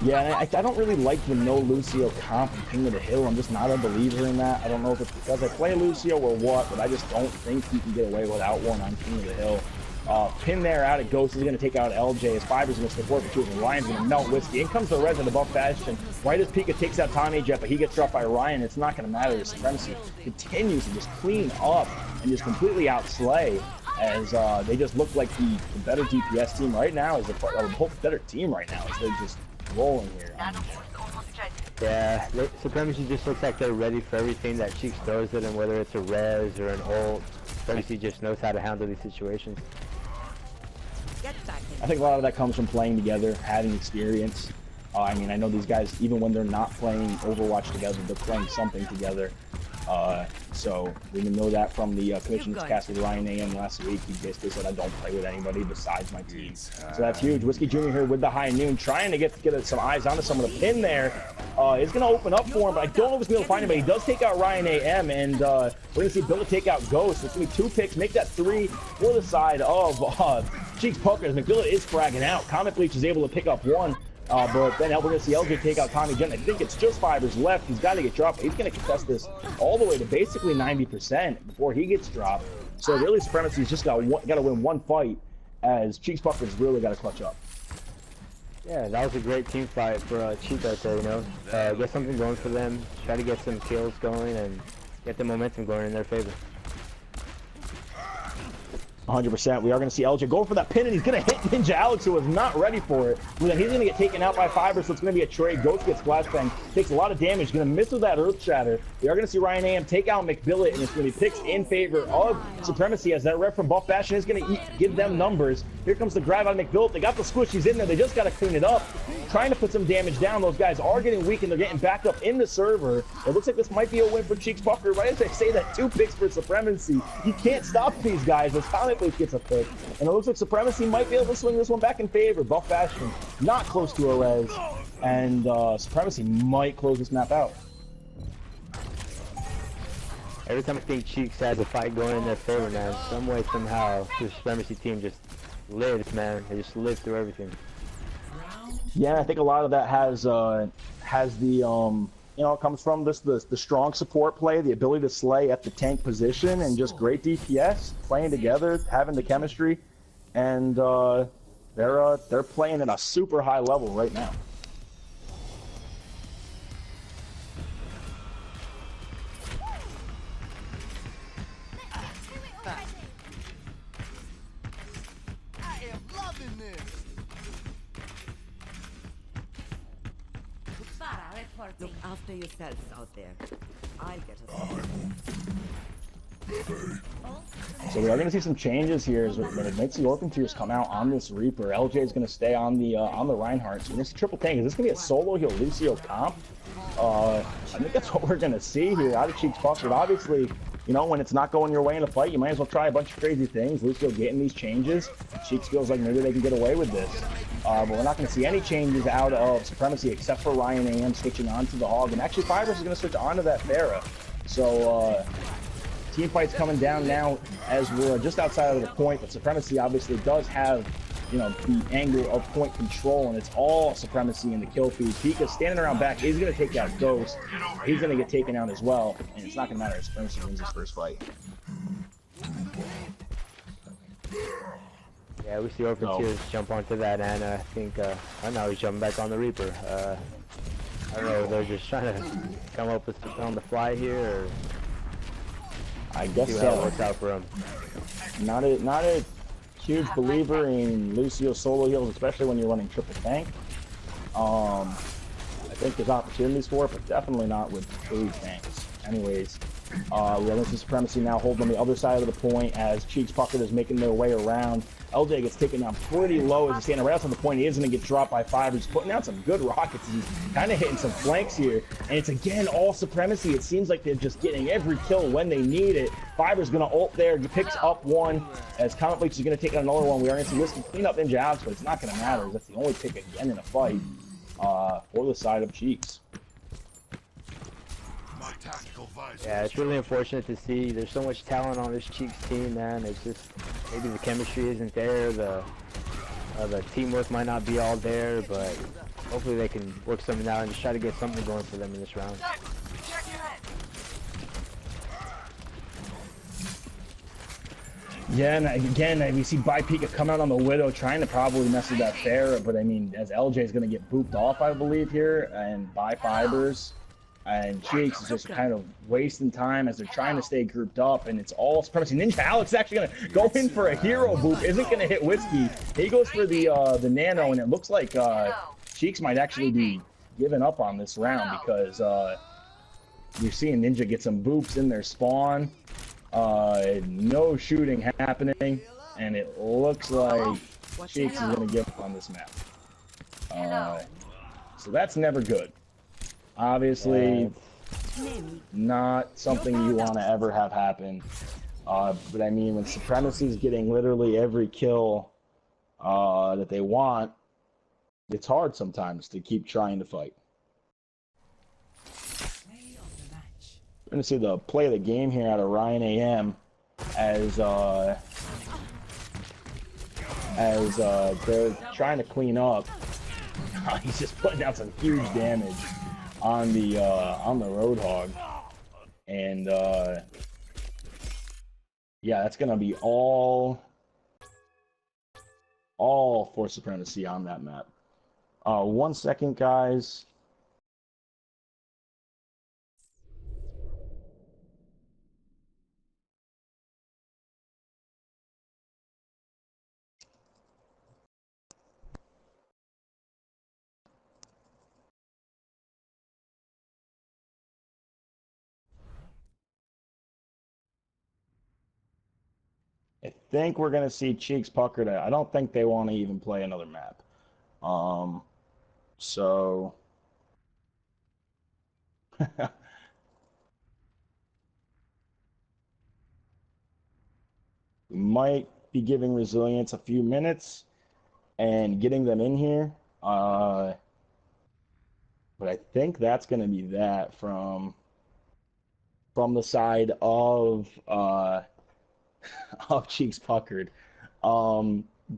Yeah, and I don't really like the no Lucio comp and King of the Hill. I'm just not a believer in that. I don't know if it's because I play Lucio or what, but I just don't think he can get away without one on King of the Hill. Pin there out of Ghost is going to take out LJ. His Fibers going to support for 2, and Ryan's going to melt Whiskey. In comes the Res in the Buff Fashion. Right as Pika takes out Tommy Jet, but he gets dropped by Ryan. It's not going to matter. The Supremacy continues to just clean up and just completely outslay, as they just look like the better DPS team right now. Is the better team right now as they're just rolling here. Yeah, Supremacy just looks like they're ready for everything that Cheeks throws at them, whether it's a res or an ult. Supremacy just knows how to handle these situations. I think a lot of that comes from playing together, having experience. I mean, I know these guys, even when they're not playing Overwatch together, they're playing something together. So we can know that from the commission's cast with Ryan AM last week. He basically said, I don't play with anybody besides my team. So that's huge. Whiskey Jr. here with the high noon, trying to get some eyes onto some of the pin there. It's going to open up for him, but I don't know if he's going to find him, but he does take out Ryan AM, and we're going to see Bill take out Ghost. It's going to be 2 picks, make that 3 for the side of Cheeks Puckered. McBillet is fragging out. Comet Bleach is able to pick up 1. But then we're going to see LJ take out Tommy Jen. I think it's just Fibers left. He's got to get dropped. He's going to contest this all the way to basically 90% before he gets dropped. So really, Supremacy's just got to win 1 fight, as Cheeks Puckered's really got to clutch up. Yeah, that was a great team fight for Cheeks out there, you know. Get something going for them, try to get some kills going, and get the momentum going in their favor. 100%. We are going to see LJ go for that pin, and he's going to hit Ninja Alex, who was not ready for it. But then he's going to get taken out by Fibers, so it's going to be a trade. Ghost gets flashbang, takes a lot of damage, going to miss with that Earth Shatter. We are going to see Ryan AM take out McBillet, and it's going to be picks in favor of Supremacy, as that rep from Buff Fashion is going to give them numbers. Here comes the grab on McBillet. They got the squishies in there. They just got to clean it up. Trying to put some damage down. Those guys are getting weak, and they're getting backed up in the server. It looks like this might be a win for Cheeks Puckered. Right as I say that, 2 picks for Supremacy. You can't stop these guys as Comet Bleach gets a pick. And it looks like Supremacy might be able to swing this one back in favor. Buff Fashion not close to a res, and Supremacy might close this map out. Every time I think Cheeks has a fight going in their favor, man, some way, somehow, the Supremacy team just lives, man. They just live through everything. Round Yeah, I think a lot of that has the it comes from the strong support play, the ability to slay at the tank position, and just great DPS playing together, having the chemistry, and they're playing at a super high level right now. Look after yourselves out there. I'll get us. So we are going to see some changes here as when it makes the Orphan Tears come out on this Reaper. LJ is going to stay on the Reinhardt. So we're going to see triple tank. Is this going to be a solo heal Lucio comp? I think that's what we're going to see here out of Cheeks Puckered. Obviously, when it's not going your way in a fight, you might as well try a bunch of crazy things. Lucio getting these changes. Cheeks feels like maybe they can get away with this. But we're not going to see any changes out of Supremacy except for Ryan AM switching onto the Hog. And actually, Fibers is going to switch onto that Pharah. So, team fight's coming down now as we're just outside of the point. But Supremacy obviously does have, the angle of point control. And it's all Supremacy in the kill feed. Pika's standing around back. He's going to take out Ghost. He's going to get taken out as well. And it's not going to matter if Supremacy wins his first fight. Yeah, we see Orphan Tears jump onto that, and I think, now he's jumping back on the Reaper. I don't know if they're just trying to come up with something on the fly here, or I guess see how it works out for him. Not a huge believer in Lucio solo heals, especially when you're running triple tank. I think there's opportunities for it, but definitely not with 3 tanks. Anyways, we have this Supremacy now holding on the other side of the point as Cheeks Puckered is making their way around. LJ gets taken down pretty low as he's standing right outside the point. He is going to get dropped by 5. He's putting out some good rockets. He's kind of hitting some flanks here. And it's again all Supremacy. It seems like they're just getting every kill when they need it. Fiver's going to ult there. He picks up one as Comet Bleach is going to take out another one. We are going to see Whiskey clean up Ninja Alex, but it's not going to matter. That's the only pick again in a fight for the side of Cheeks. Yeah, it's really unfortunate to see. There's so much talent on this Cheeks team, man. It's just maybe the chemistry isn't there. The teamwork might not be all there, but hopefully they can work something out and just try to get something going for them in this round. Yeah, and again, we see Pika come out on the Widow trying to probably mess with that Pharah, but I mean, as LJ is going to get booped off, I believe, here, and by Fibers. And Cheeks is just kind of wasting time as they're trying to stay grouped up, and it's all Supremacy. Ninja Alex is actually going to go in for a hero boop. Isn't going to hit Whiskey. He goes for the Nano, and it looks like Cheeks might actually be giving up on this round because you're seeing Ninja get some boops in their spawn. No shooting happening, and it looks like Cheeks is going to give up on this map. So that's never good. Obviously, not something you want to ever have happen. But I mean, when Supremacy is getting literally every kill that they want, it's hard sometimes to keep trying to fight. We're going to see the play of the game here out of Ryan AM as they're trying to clean up. He's just putting down some huge damage on the Roadhog, and yeah, that's gonna be all for Supremacy on that map. 1 second, guys. I think we're gonna see Cheeks Puckered. I don't think they want to even play another map. So we might be giving Resilience a few minutes and getting them in here. But I think that's gonna be that from the side of of Cheeks Puckered.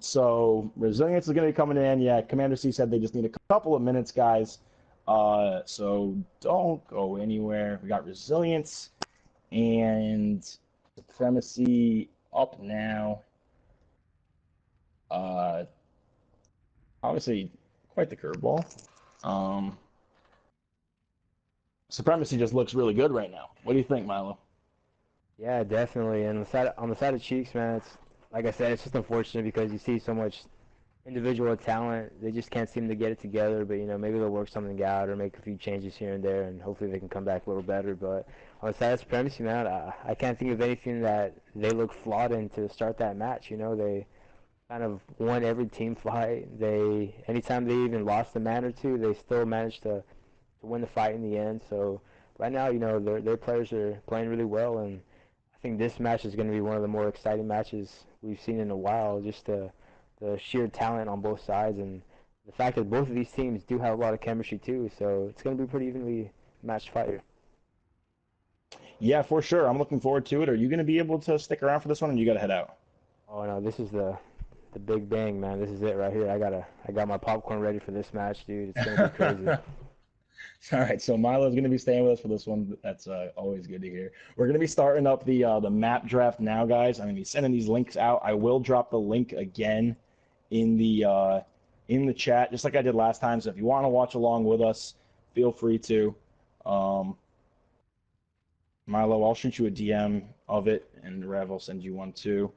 So Resilience is going to be coming in. Yeah, Commander C said they just need a couple of minutes, guys. So don't go anywhere. We got Resilience and Supremacy up now. Obviously, quite the curveball. Supremacy just looks really good right now. What do you think, Milo? Yeah, definitely. And on the side of Cheeks, man, it's like I said, it's just unfortunate because you see so much individual talent. They just can't seem to get it together. But maybe they'll work something out or make a few changes here and there, and hopefully they can come back a little better. But on the side of Supremacy, man, I can't think of anything that they look flawed in to start that match. They kind of won every team fight. Anytime they even lost a man or two, they still managed to win the fight in the end. So right now, their players are playing really well, and I think this match is going to be one of the more exciting matches we've seen in a while. Just the sheer talent on both sides, and the fact that both of these teams do have a lot of chemistry too. So it's going to be a pretty evenly matched fight here. Yeah, for sure. I'm looking forward to it. Are you going to be able to stick around for this one, or you got to head out? Oh no, this is the big bang, man. This is it right here. I got my popcorn ready for this match, dude. It's going to be crazy. All right, so Milo's going to be staying with us for this one. That's always good to hear. We're going to be starting up the map draft now, guys. I'm going to be sending these links out. I will drop the link again in the chat, just like I did last time. So if you want to watch along with us, feel free to. Milo, I'll shoot you a DM of it, and Rev will send you one too,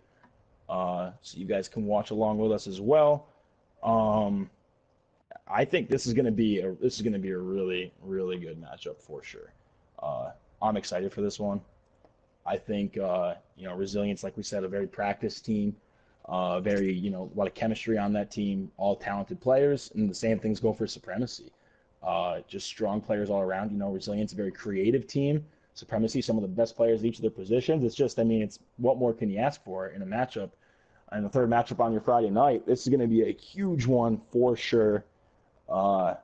so you guys can watch along with us as well. I think this is going to be a really, really good matchup for sure. I'm excited for this one. I think Resilience, like we said, a very practiced team, very a lot of chemistry on that team, all talented players, and the same things go for Supremacy. Just strong players all around. Resilience, a very creative team. Supremacy, some of the best players at each of their positions. It's just, it's what more can you ask for in a matchup? And the third matchup on your Friday night, this is going to be a huge one for sure. And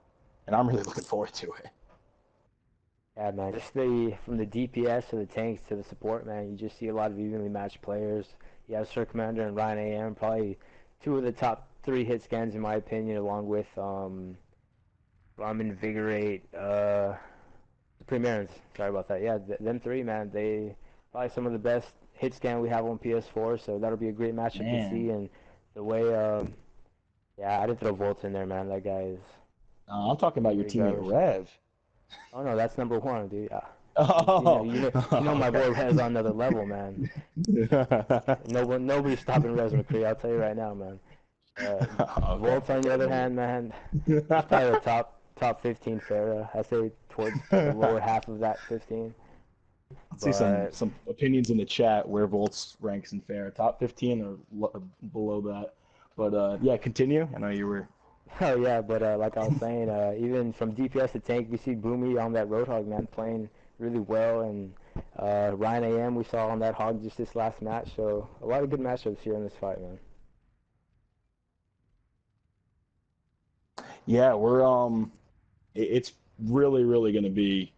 I'm really looking forward to it. Yeah, man. Just from the DPS to the tanks to the support, man, you just see a lot of evenly matched players. You have Sir Commander and Ryan AM, probably two of the top 3 hit scans in my opinion, along with Invigorate, Supremacy. Sorry about that. Yeah, them 3, man, they probably some of the best hit scan we have on PS4. So that'll be a great matchup to see. And the way, yeah, I didn't throw Volts in there, man. That guy is. I'm talking about your teammate Rev. Oh no, that's number 1, dude. Oh, My boy Rev's on another level, man. Nobody's stopping Rez McCree. I'll tell you right now, man. Volts on the other hand, man, he's probably the top 15 Pharah. I say towards the lower half of that 15. Let's see some opinions in the chat where Volts ranks in Pharah. Top 15 or below that. But yeah, continue. I know you were. Oh yeah, but like I was saying, even from DPS to tank, we see Boomy on that Roadhog, man, playing really well, and Ryan AM we saw on that Hog just this last match. So a lot of good matchups here in this fight, man. Yeah, we're it's really, really going to be,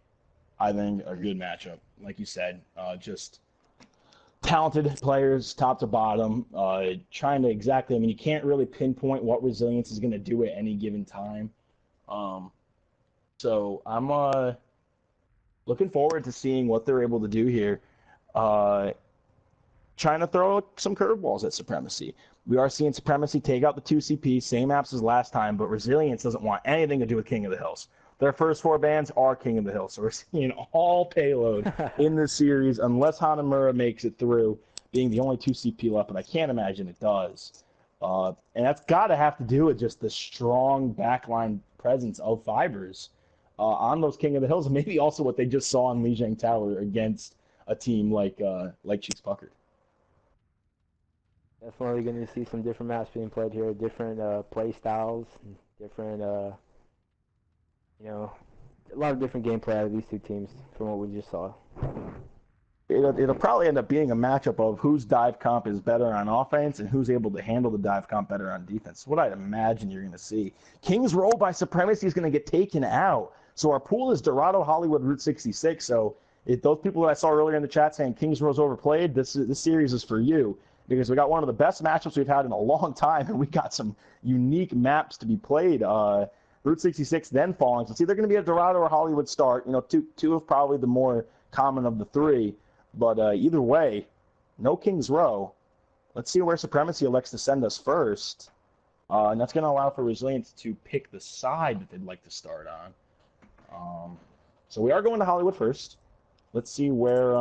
I think, a good matchup. Like you said, just talented players, top to bottom, trying to exactly. You can't really pinpoint what Resilience is going to do at any given time. So I'm looking forward to seeing what they're able to do here. Trying to throw some curveballs at Supremacy. We are seeing Supremacy take out the 2 CP, same apps as last time, but Resilience doesn't want anything to do with King of the Hills. Their first 4 bans are King of the Hills, so we're seeing all payload in this series, unless Hanamura makes it through, being the only 2 CP left, but I can't imagine it does. And that's got to have to do with just the strong backline presence of Fibers on those King of the Hills, and maybe also what they just saw in Lijiang Tower against a team like Cheeks Puckered. Definitely going to see some different maps being played here, different play styles, different, a lot of different gameplay out of these 2 teams from what we just saw. It'll probably end up being a matchup of whose dive comp is better on offense and who's able to handle the dive comp better on defense. What I'd imagine you're going to see. King's Row by Supremacy is going to get taken out. So our pool is Dorado, Hollywood, Route 66. So those people that I saw earlier in the chat saying King's Row's overplayed, this series is for you. because we got one of the best matchups we've had in a long time, and we got some unique maps to be played. Route 66, then Falling. So it's either going to be a Dorado or Hollywood start. You know, two of probably the more common of the three. But either way, no King's Row. Let's see where Supremacy elects to send us first. And that's going to allow for Resilience to pick the side that they'd like to start on. So we are going to Hollywood first. Let's see where...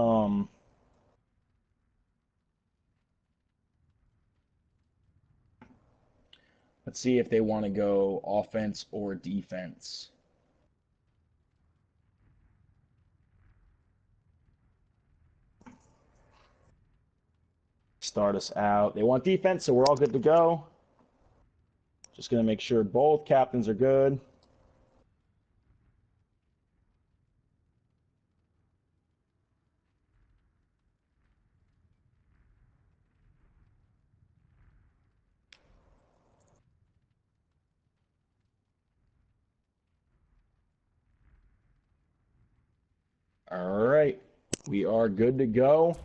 Let's see if they want to go offense or defense. Start us out. They want defense, so we're all good to go. Just going to make sure both captains are good. All right, we are good to go.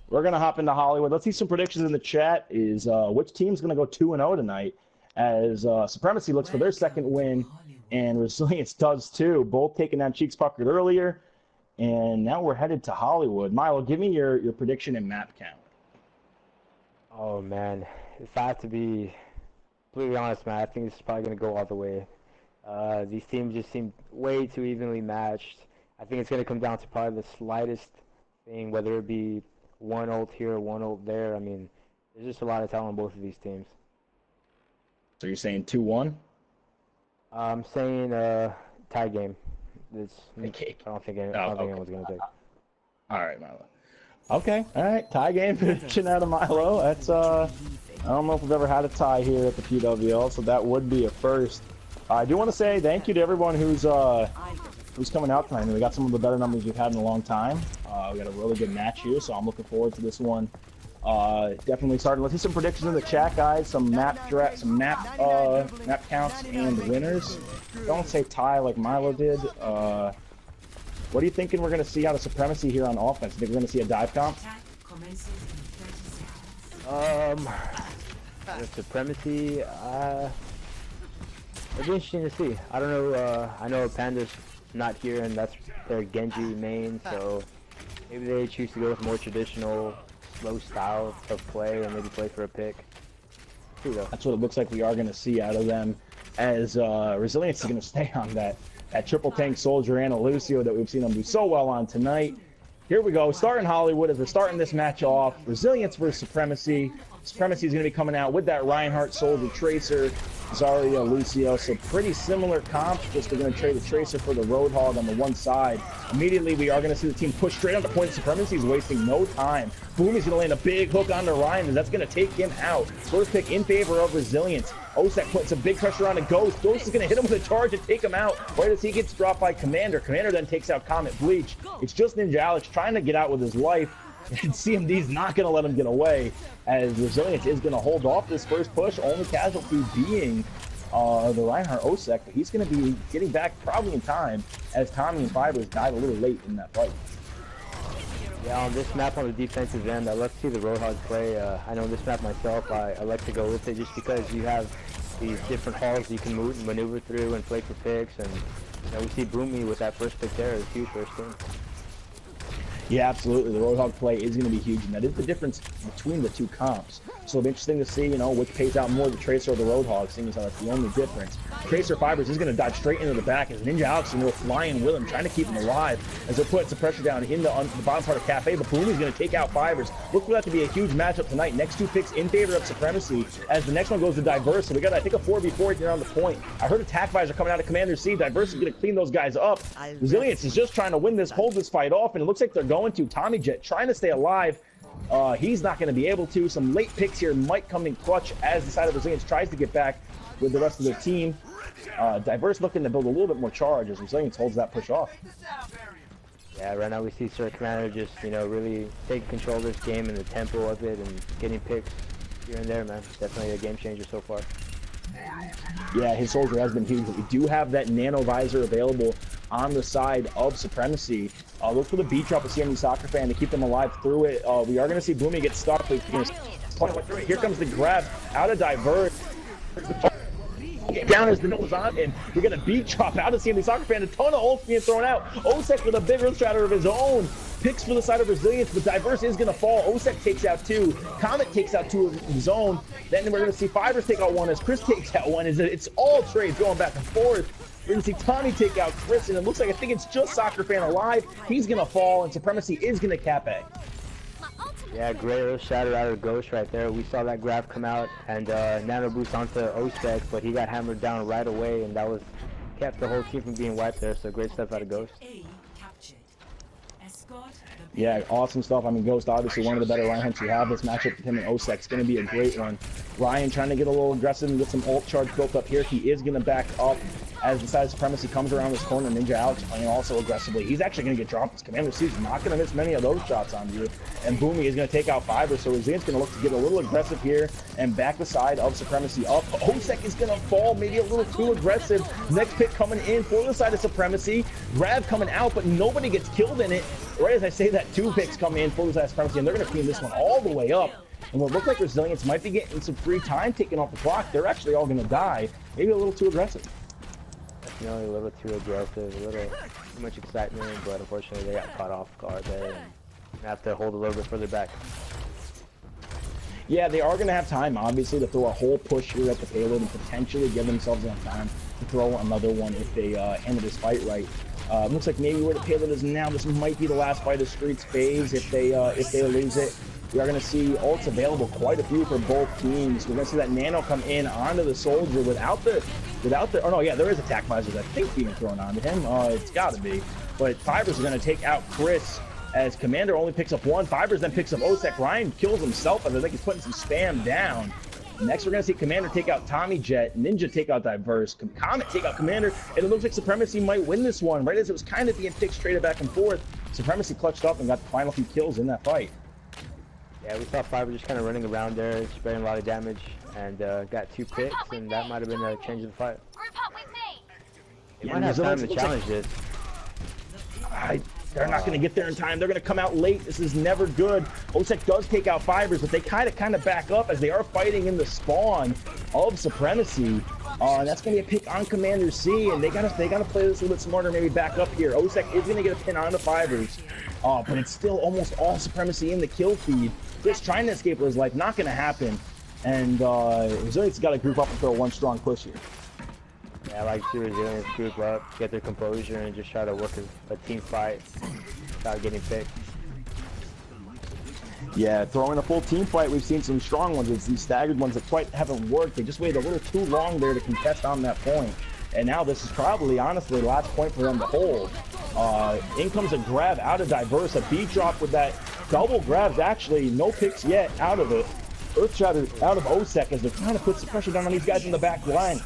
We're going to hop into Hollywood. Let's see some predictions in the chat. Is which team's going to go 2-0 tonight, as Supremacy looks for their second win, and Resilience does too. Both taking down Cheeks Puckered earlier, and now we're headed to Hollywood. Milo, give me your prediction and map count. Oh, man. If I have to be completely honest, man, I think this is probably going to go all the way. These teams just seem way too evenly matched. I think it's going to come down to probably the slightest thing, whether it be one ult here or one ult there. I mean, there's just a lot of talent on both of these teams. So you're saying 2-1? I'm saying tie game. Okay. I don't think anyone's going to take. All right, Milo. Okay, all right. Tie game prediction out of Milo. That's I don't know if we've ever had a tie here at the PWL, so that would be a first. I do want to say thank you to everyone who's coming out tonight. I mean, we got some of the better numbers we've had in a long time. We got a really good match here, so I'm looking forward to this one. Definitely starting. Let's see some predictions in the chat, guys. Some map counts and winners. Don't say tie like Milo did. What are you thinking we're going to see out of Supremacy here on offense? Think we're going to see a dive comp? The Supremacy, it'll be interesting to see. I don't know. I know Panda's not here, and that's their Genji main, so maybe they choose to go with more traditional, slow style of play, and maybe play for a pick. That's what it looks like we are going to see out of them, as Resilience is going to stay on that triple tank soldier and a Lucio that we've seen them do so well on tonight. Here we go, starting Hollywood as we're starting this match off. Resilience versus Supremacy. Supremacy is going to be coming out with that Reinhardt soldier Tracer, Zarya, Lucio, so pretty similar comps, just they're going to trade the Tracer for the Roadhog on the one side. Immediately, we are going to see the team push straight on the point. Supremacy is wasting no time. Boomy's going to land a big hook onto Ryan, and that's going to take him out. First pick in favor of Resilience. Osek puts some big pressure on a Ghost. Ghost is going to hit him with a charge and take him out right as he gets dropped by Commander. Commander then takes out Comet Bleach. It's just Ninja Alex trying to get out with his life. And CMD's not going to let him get away, as Resilience is going to hold off this first push, only casualty being the Reinhardt Osek, but he's going to be getting back probably in time, as Tommy and Fibers died a little late in that fight. Yeah, on this map on the defensive end, I love to see the Roadhog play. I know this map myself, I like to go with it just because you have these different hogs you can maneuver through and play for picks, and you know, we see Boomy with that first pick there is huge for his team. Yeah, absolutely. The Roadhog play is going to be huge, and that is the difference between the two comps. So it'll be interesting to see, you know, which pays out more, the Tracer or the Roadhog, seeing as how that's the only difference. Tracer Fibers is going to dive straight into the back as Ninja Alex is going to go flying with him, trying to keep him alive as they're putting some pressure down in the bottom part of Cafe, but Boomy's going to take out Fibers. Look for that to be a huge matchup tonight. Next two picks in favor of Supremacy, as the next one goes to Diverse. So we got, I think, a 4v4 here on the point. I heard Attack Visor coming out of Commander C. Diverse is going to clean those guys up. Resilience is just trying to win this, hold this fight off, and it looks like they're going to. Tommy Jet trying to stay alive. He's not going to be able to. Some late picks here might come in clutch as the side of Resilience tries to get back with the rest of their team. Diverse looking to build a little bit more charge as Resilience holds that push off. Yeah, right now we see Sir Commander just, you know, really taking control of this game and the tempo of it and getting picks here and there, man. Definitely a game changer so far. Yeah, his soldier has been huge, but we do have that nano visor available on the side of Supremacy. Look for the beat drop of CMD Soccer Fan to keep them alive through it. We are going to see Boomy get stuck, but he's going to Here comes the grab out of divert. Down as the nose on, and we're gonna beat chop out of CMB Soccer Fan. A ton of ults being thrown out. Osek with a big earth shatter of his own. Picks for the side of resilience, but Diverse is gonna fall. Osek takes out 2. Comet takes out 2 of his own. Then we're gonna see Fibers take out 1 as Chris takes out 1. It's all trades going back and forth. We're gonna see Tommy take out Chris, and it looks like I think it's just Soccer Fan alive. He's gonna fall, and Supremacy is gonna cap A. Yeah, great earth shatter out of Ghost right there. We saw that graph come out and nano boost onto Osek, but he got hammered down right away, and that was kept the whole team from being wiped there. So great stuff out of Ghost. A captured. Escort the Yeah, awesome stuff. I mean, Ghost, obviously one of the better line hunts you have. This matchup with him and Osek is going to be a great one. Ryan trying to get a little aggressive and get some ult charge built up here. He is going to back up as the side of Supremacy comes around this corner. Ninja Alex playing also aggressively. He's actually going to get dropped. His Commander C's not going to miss many of those shots on you. And Boomy is going to take out Fiber. So Resilient's going to look to get a little aggressive here and back the side of Supremacy up. Osek is going to fall, maybe a little too aggressive. Next pick coming in for the side of Supremacy. Grab coming out, but nobody gets killed in it. Right as I say that, 2 picks come in for the side of Supremacy, and they're going to clean this one all the way up. And what looked like Resilience might be getting some free time taken off the clock. They're actually all going to die. Maybe a little too aggressive. Definitely a little too aggressive, a little too much excitement, but unfortunately they got caught off guard there and have to hold a little bit further back. Yeah, they are going to have time, obviously, to throw a whole push here at the payload and potentially give themselves enough time to throw another one if they handle this fight right. Looks like maybe where the payload is now, this might be the last fight of Streets phase if they lose it. We are going to see ults available, quite a few for both teams. We're going to see that Nano come in onto the Soldier without the, oh no, yeah, there is attack visors, I think, being thrown onto him. It's got to be. But Fibers is going to take out Chris as Commander only picks up 1. Fibers then picks up Osek. Ryan kills himself, and I think he's putting some spam down. Next, we're going to see Commander take out Tommy Jet, Ninja take out Diverse, Comet take out Commander, and it looks like Supremacy might win this one. Right as it was kind of being picks traded back and forth, Supremacy clutched up and got the final few kills in that fight. Yeah, we saw Fiber just kind of running around there, spraying a lot of damage, and got 2 picks, and that might have been a change of the fight. They might have time to challenge this. They're not going to get there in time. They're going to come out late. This is never good. Osek does take out Fibers, but they kind of back up as they are fighting in the spawn of Supremacy. And that's going to be a pick on Commander C, and they gotta play this a little bit smarter, maybe back up here. Osek is going to get a pin on the Fibers, but it's still almost all Supremacy in the kill feed. Just trying to escape for his life, not going to happen. And Resilience got to group up and throw one strong push here. Yeah, I like to see Resilience group up, get their composure, and just try to work a team fight without getting picked. Yeah, throwing a full team fight, we've seen some strong ones. It's these staggered ones that quite haven't worked. They just waited a little too long there to contest on that point. And now this is probably, honestly, the last point for them to hold. In comes a grab out of Diverse, a beat drop with that double grabs, actually, no picks yet out of it. Earth Shatter out of Osek as they're trying to put some pressure down on these guys in the back line.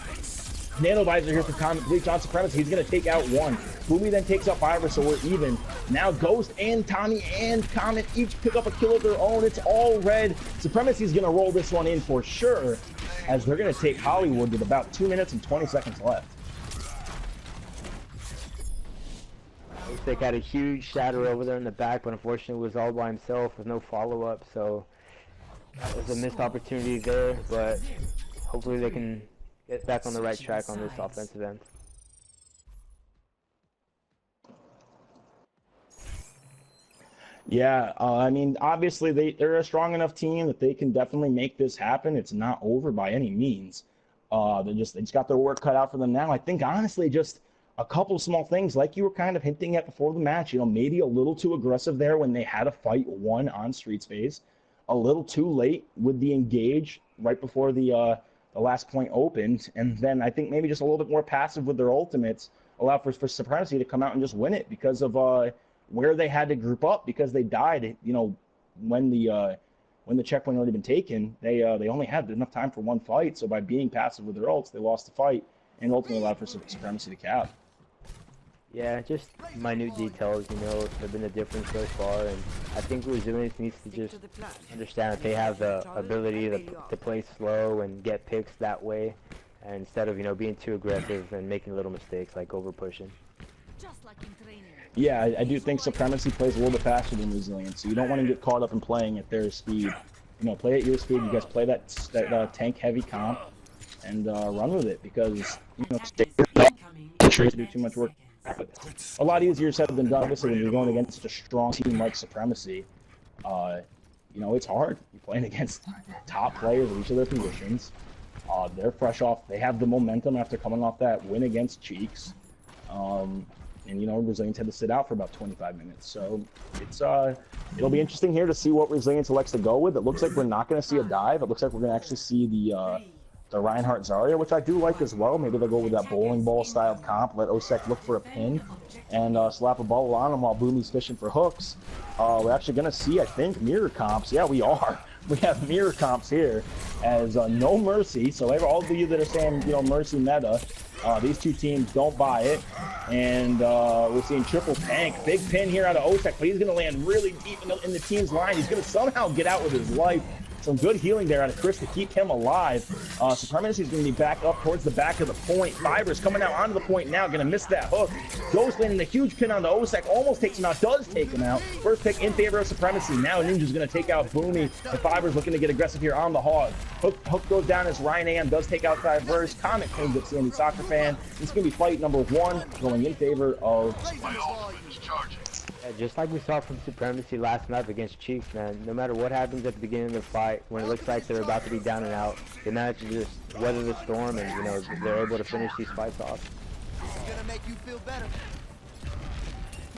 Nano Visor here for Comet, Bleach on Supremacy. He's going to take out 1. Boomy then takes out Fiber, so we're even. Now Ghost and Tommy and Comet each pick up a kill of their own. It's all red. Supremacy's going to roll this one in for sure, as they're going to take Hollywood with about 2 minutes and 20 seconds left. Osek had a huge shatter over there in the back, but unfortunately was all by himself with no follow-up, so that was a missed opportunity there, but hopefully they can get back on the right track on this offensive end. Yeah, I mean, obviously they're a strong enough team that they can definitely make this happen. It's not over by any means. They just got their work cut out for them now. I think honestly, just a couple small things like you were kind of hinting at before the match. You know, maybe a little too aggressive there when they had a fight 1 on Streets phase. A little too late with the engage right before the last point opened, and then I think maybe just a little bit more passive with their ultimates, allow for Supremacy to come out and just win it because of where they had to group up, because they died, you know, when the checkpoint had already been taken. They only had enough time for 1 fight, so by being passive with their ults, they lost the fight and ultimately allowed for Supremacy to cap. Yeah, just minute details, you know, have been the difference so far, and I think Resilience needs to just understand that they have the ability to play slow and get picks that way, and instead of, you know, being too aggressive and making little mistakes like over pushing. Yeah, I do think Supremacy plays a little bit faster than Resilience, so you don't want to get caught up in playing at their speed. You know, play at your speed. You guys play that tank heavy comp, and run with it because you know to do too much work. But a lot easier said than done. Obviously, when you're going against such a strong team like Supremacy, you know it's hard. You're playing against top players of each of their positions. They're fresh off. They have the momentum after coming off that win against Cheeks. And you know, Resilience had to sit out for about 25 minutes. So it's it'll be interesting here to see what Resilience elects to go with. It looks like we're not going to see a dive. It looks like we're going to actually see the Reinhardt Zarya, which I do like as well. Maybe they'll go with that bowling ball style comp. Let Osek look for a pin and slap a ball on him while Boomy's fishing for hooks. We're actually going to see, I think, mirror comps. Yeah, we are. We have mirror comps here as no mercy. So all of you that are saying, you know, mercy meta, these two teams don't buy it. And we're seeing triple tank. Big pin here out of Osek, but he's going to land really deep in the team's line. He's going to somehow get out with his life. Some good healing there out of Chris to keep him alive. Supremacy is going to be back up towards the back of the point. Fibers coming out onto the point now, going to miss that hook. Ghost landing a huge pin on the Osek, almost takes him out, does take him out. First pick in favor of Supremacy. Now Ninja's going to take out Boomy. And Fibers looking to get aggressive here on the hog. Hook goes down as Ryan AM does take out Diverse. Comet cleans up Sandy Soccer Fan. It's going to be fight number 1 going in favor of Supremacy. Yeah, just like we saw from Supremacy last map against Cheeks, man. No matter what happens at the beginning of the fight, when it looks like they're about to be down and out, they manage to just weather the storm, and you know they're able to finish these fights off. It's gonna make you feel better.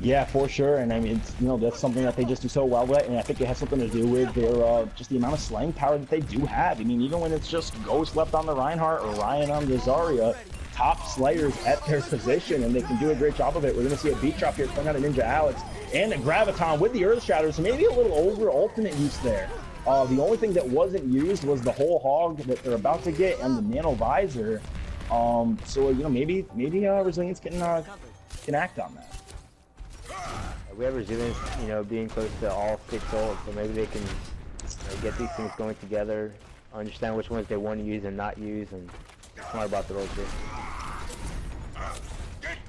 Yeah, for sure, and I mean, it's, you know, that's something that they just do so well with, and I think it has something to do with their just the amount of slaying power that they do have. I mean, even when it's just Ghost left on the Reinhardt or Ryan on the Zarya, top slayers at their position, and they can do a great job of it. We're going to see a beat drop here coming out of Ninja Alex, and a Graviton with the Earth Shatter, so maybe a little over ultimate use there. The only thing that wasn't used was the whole hog that they're about to get and the nano visor. So you know, maybe Resilience can act on that. We have Resilience, you know, being close to all 6 ults, so maybe they can get these things going together, understand which ones they want to use and not use, and smart about the roles here.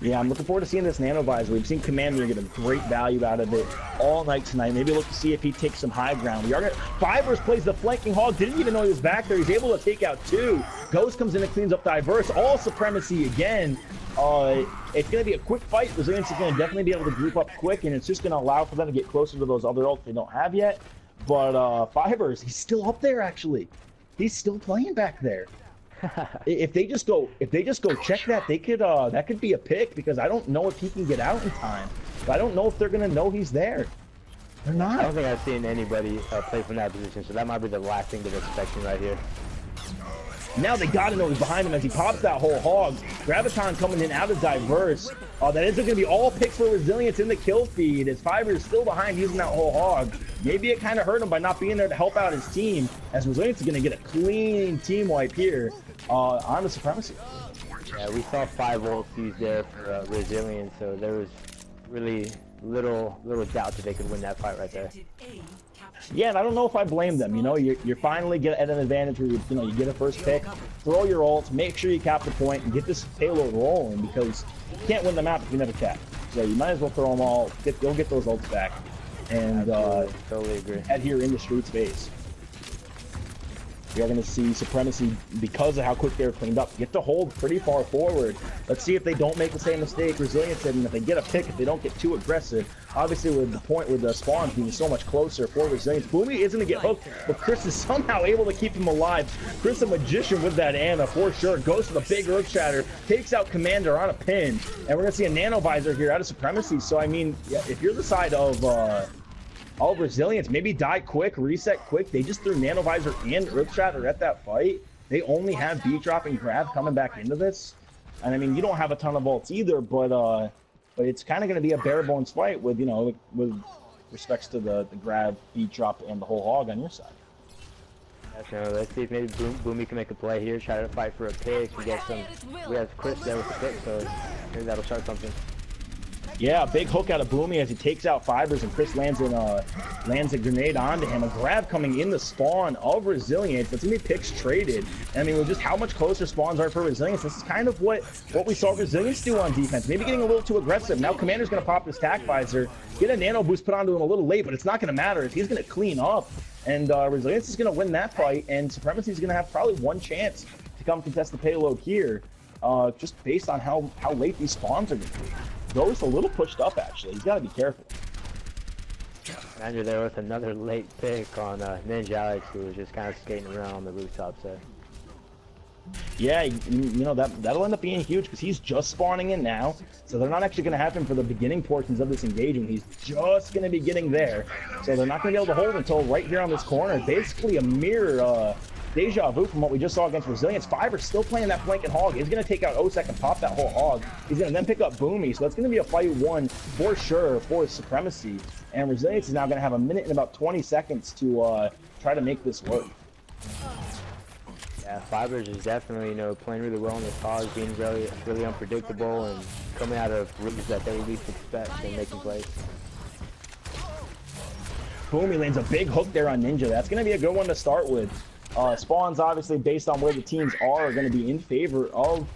Yeah, I'm looking forward to seeing this nano visor. We've seen Commander get a great value out of it all night tonight. Maybe look to see if he takes some high ground. We are gonna Fibers plays the flanking hog. Didn't even know he was back there. He's able to take out 2. Ghost comes in and cleans up Diverse. All Supremacy again. It's going to be a quick fight. Resilience is going to definitely be able to group up quick, and it's just going to allow for them to get closer to those other ults they don't have yet. But Fibers, he's still up there actually. He's still playing back there. If they just go check that, they could that could be a pick, because I don't know if he can get out in time. But I don't know if they're going to know he's there. They're not. I don't think I've seen anybody play from that position, so that might be the last thing they're expecting right here. Now they gotta know he's behind him as he pops that whole hog. Graviton coming in out of Diverse. That isn't gonna be all picks for Resilience in the kill feed, as Fiber is still behind using that whole hog. Maybe it kind of hurt him by not being there to help out his team, as Resilience is gonna get a clean team wipe here on the Supremacy. Yeah, we saw 5 ults used there for Resilience, so there was really little doubt that they could win that fight right there. Yeah, and I don't know if I blame them. You know, you're finally at an advantage where you get a first pick, throw your ults, make sure you cap the point, and get this payload rolling, because you can't win the map if you never cap. So you might as well throw them all, go get those ults back, and totally agree. Head here into Street Space. We are going to see Supremacy, because of how quick they're cleaned up, get to hold pretty far forward. Let's see if they don't make the same mistake Resilience did, and if they get a pick, if they don't get too aggressive. Obviously, with the point with the spawn being so much closer for Resilience, Boomy isn't going to get hooked, but Chris is somehow able to keep him alive. Chris, a magician with that Ana, for sure. Goes to the big Earth Shatter, takes out Commander on a pin, and we're going to see a Nano Visor here out of Supremacy. So, I mean, yeah, if you're the side of Resilience, maybe die quick, reset quick. They just threw Nano Visor and Earth Shatter at that fight. They only have beat drop and grab coming back into this. And I mean, you don't have a ton of ults either, but it's kind of going to be a bare bones fight with, you know, with respects to the grab, beat drop, and the whole hog on your side. Yeah, so let's see if maybe Boomy can make a play here, try to fight for a pick. We have Chris there with the pick, so maybe that'll start something. Yeah, big hook out of Boomy as he takes out Fibers, and Chris lands a grenade onto him. A grab coming in the spawn of Resilience. That's gonna be picks traded. I mean, with just how much closer spawns are for Resilience, this is kind of what we saw Resilience do on defense. Maybe getting a little too aggressive. Now Commander's gonna pop his tack visor, get a nano boost put onto him a little late, but it's not gonna matter. He's gonna clean up, and Resilience is gonna win that fight, and Supremacy is gonna have probably one chance to come contest the payload here, just based on how late these spawns are gonna be. Ghost a little pushed up, actually. He's got to be careful. Andrew there with another late pick on Ninja Alex, who was just kind of skating around on the rooftop set. Yeah, you know, that'll end up being huge because he's just spawning in now. So they're not actually going to have him for the beginning portions of this engagement. He's just going to be getting there. So they're not going to be able to hold until right here on this corner. Basically a mirror deja vu from what we just saw against Resilience. Fiver's still playing that flanking hog. He's going to take out Osek and pop that whole hog. He's going to then pick up Boomy. So that's going to be a fight one for sure for Supremacy. And Resilience is now going to have a minute and about 20 seconds to try to make this work. Yeah, Fibers is definitely, you know, playing really well on this hog, being really unpredictable and coming out of routes that they least expect and making plays. Boomy lands a big hook there on Ninja. That's going to be a good one to start with. Spawns, obviously, based on where the teams are going to be in favor of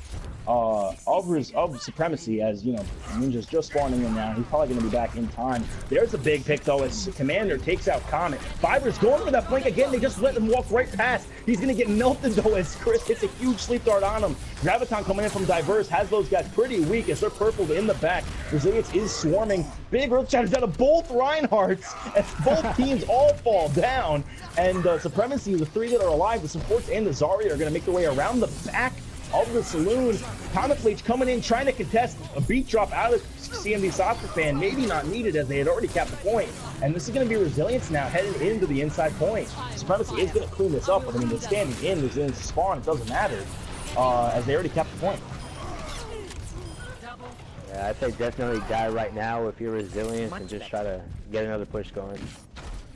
Supremacy, as, you know, Ninja's just spawning in now. He's probably going to be back in time. There's a big pick, though, as Commander takes out Comet. Fiver's going for that flank again. They just let him walk right past. He's going to get melted, though, as Chris hits a huge sleep dart on him. Graviton coming in from Diverse has those guys pretty weak as they're purpled in the back. Resilience is swarming. Big Earth Shatters out of both Reinhardts as both teams all fall down. And Supremacy, the three that are alive, the supports and the Zarya are going to make their way around the back of the saloon. Comet Bleach coming in, trying to contest a beat drop out of CMD Soccer Fan. Maybe not needed as they had already capped the point. And this is going to be Resilience now heading into the inside point. Supremacy is going to clean this up, but I mean, they're standing in Resilience spawn. It doesn't matter as they already capped the point. Yeah, I'd say definitely die right now if you're Resilience and just try to get another push going.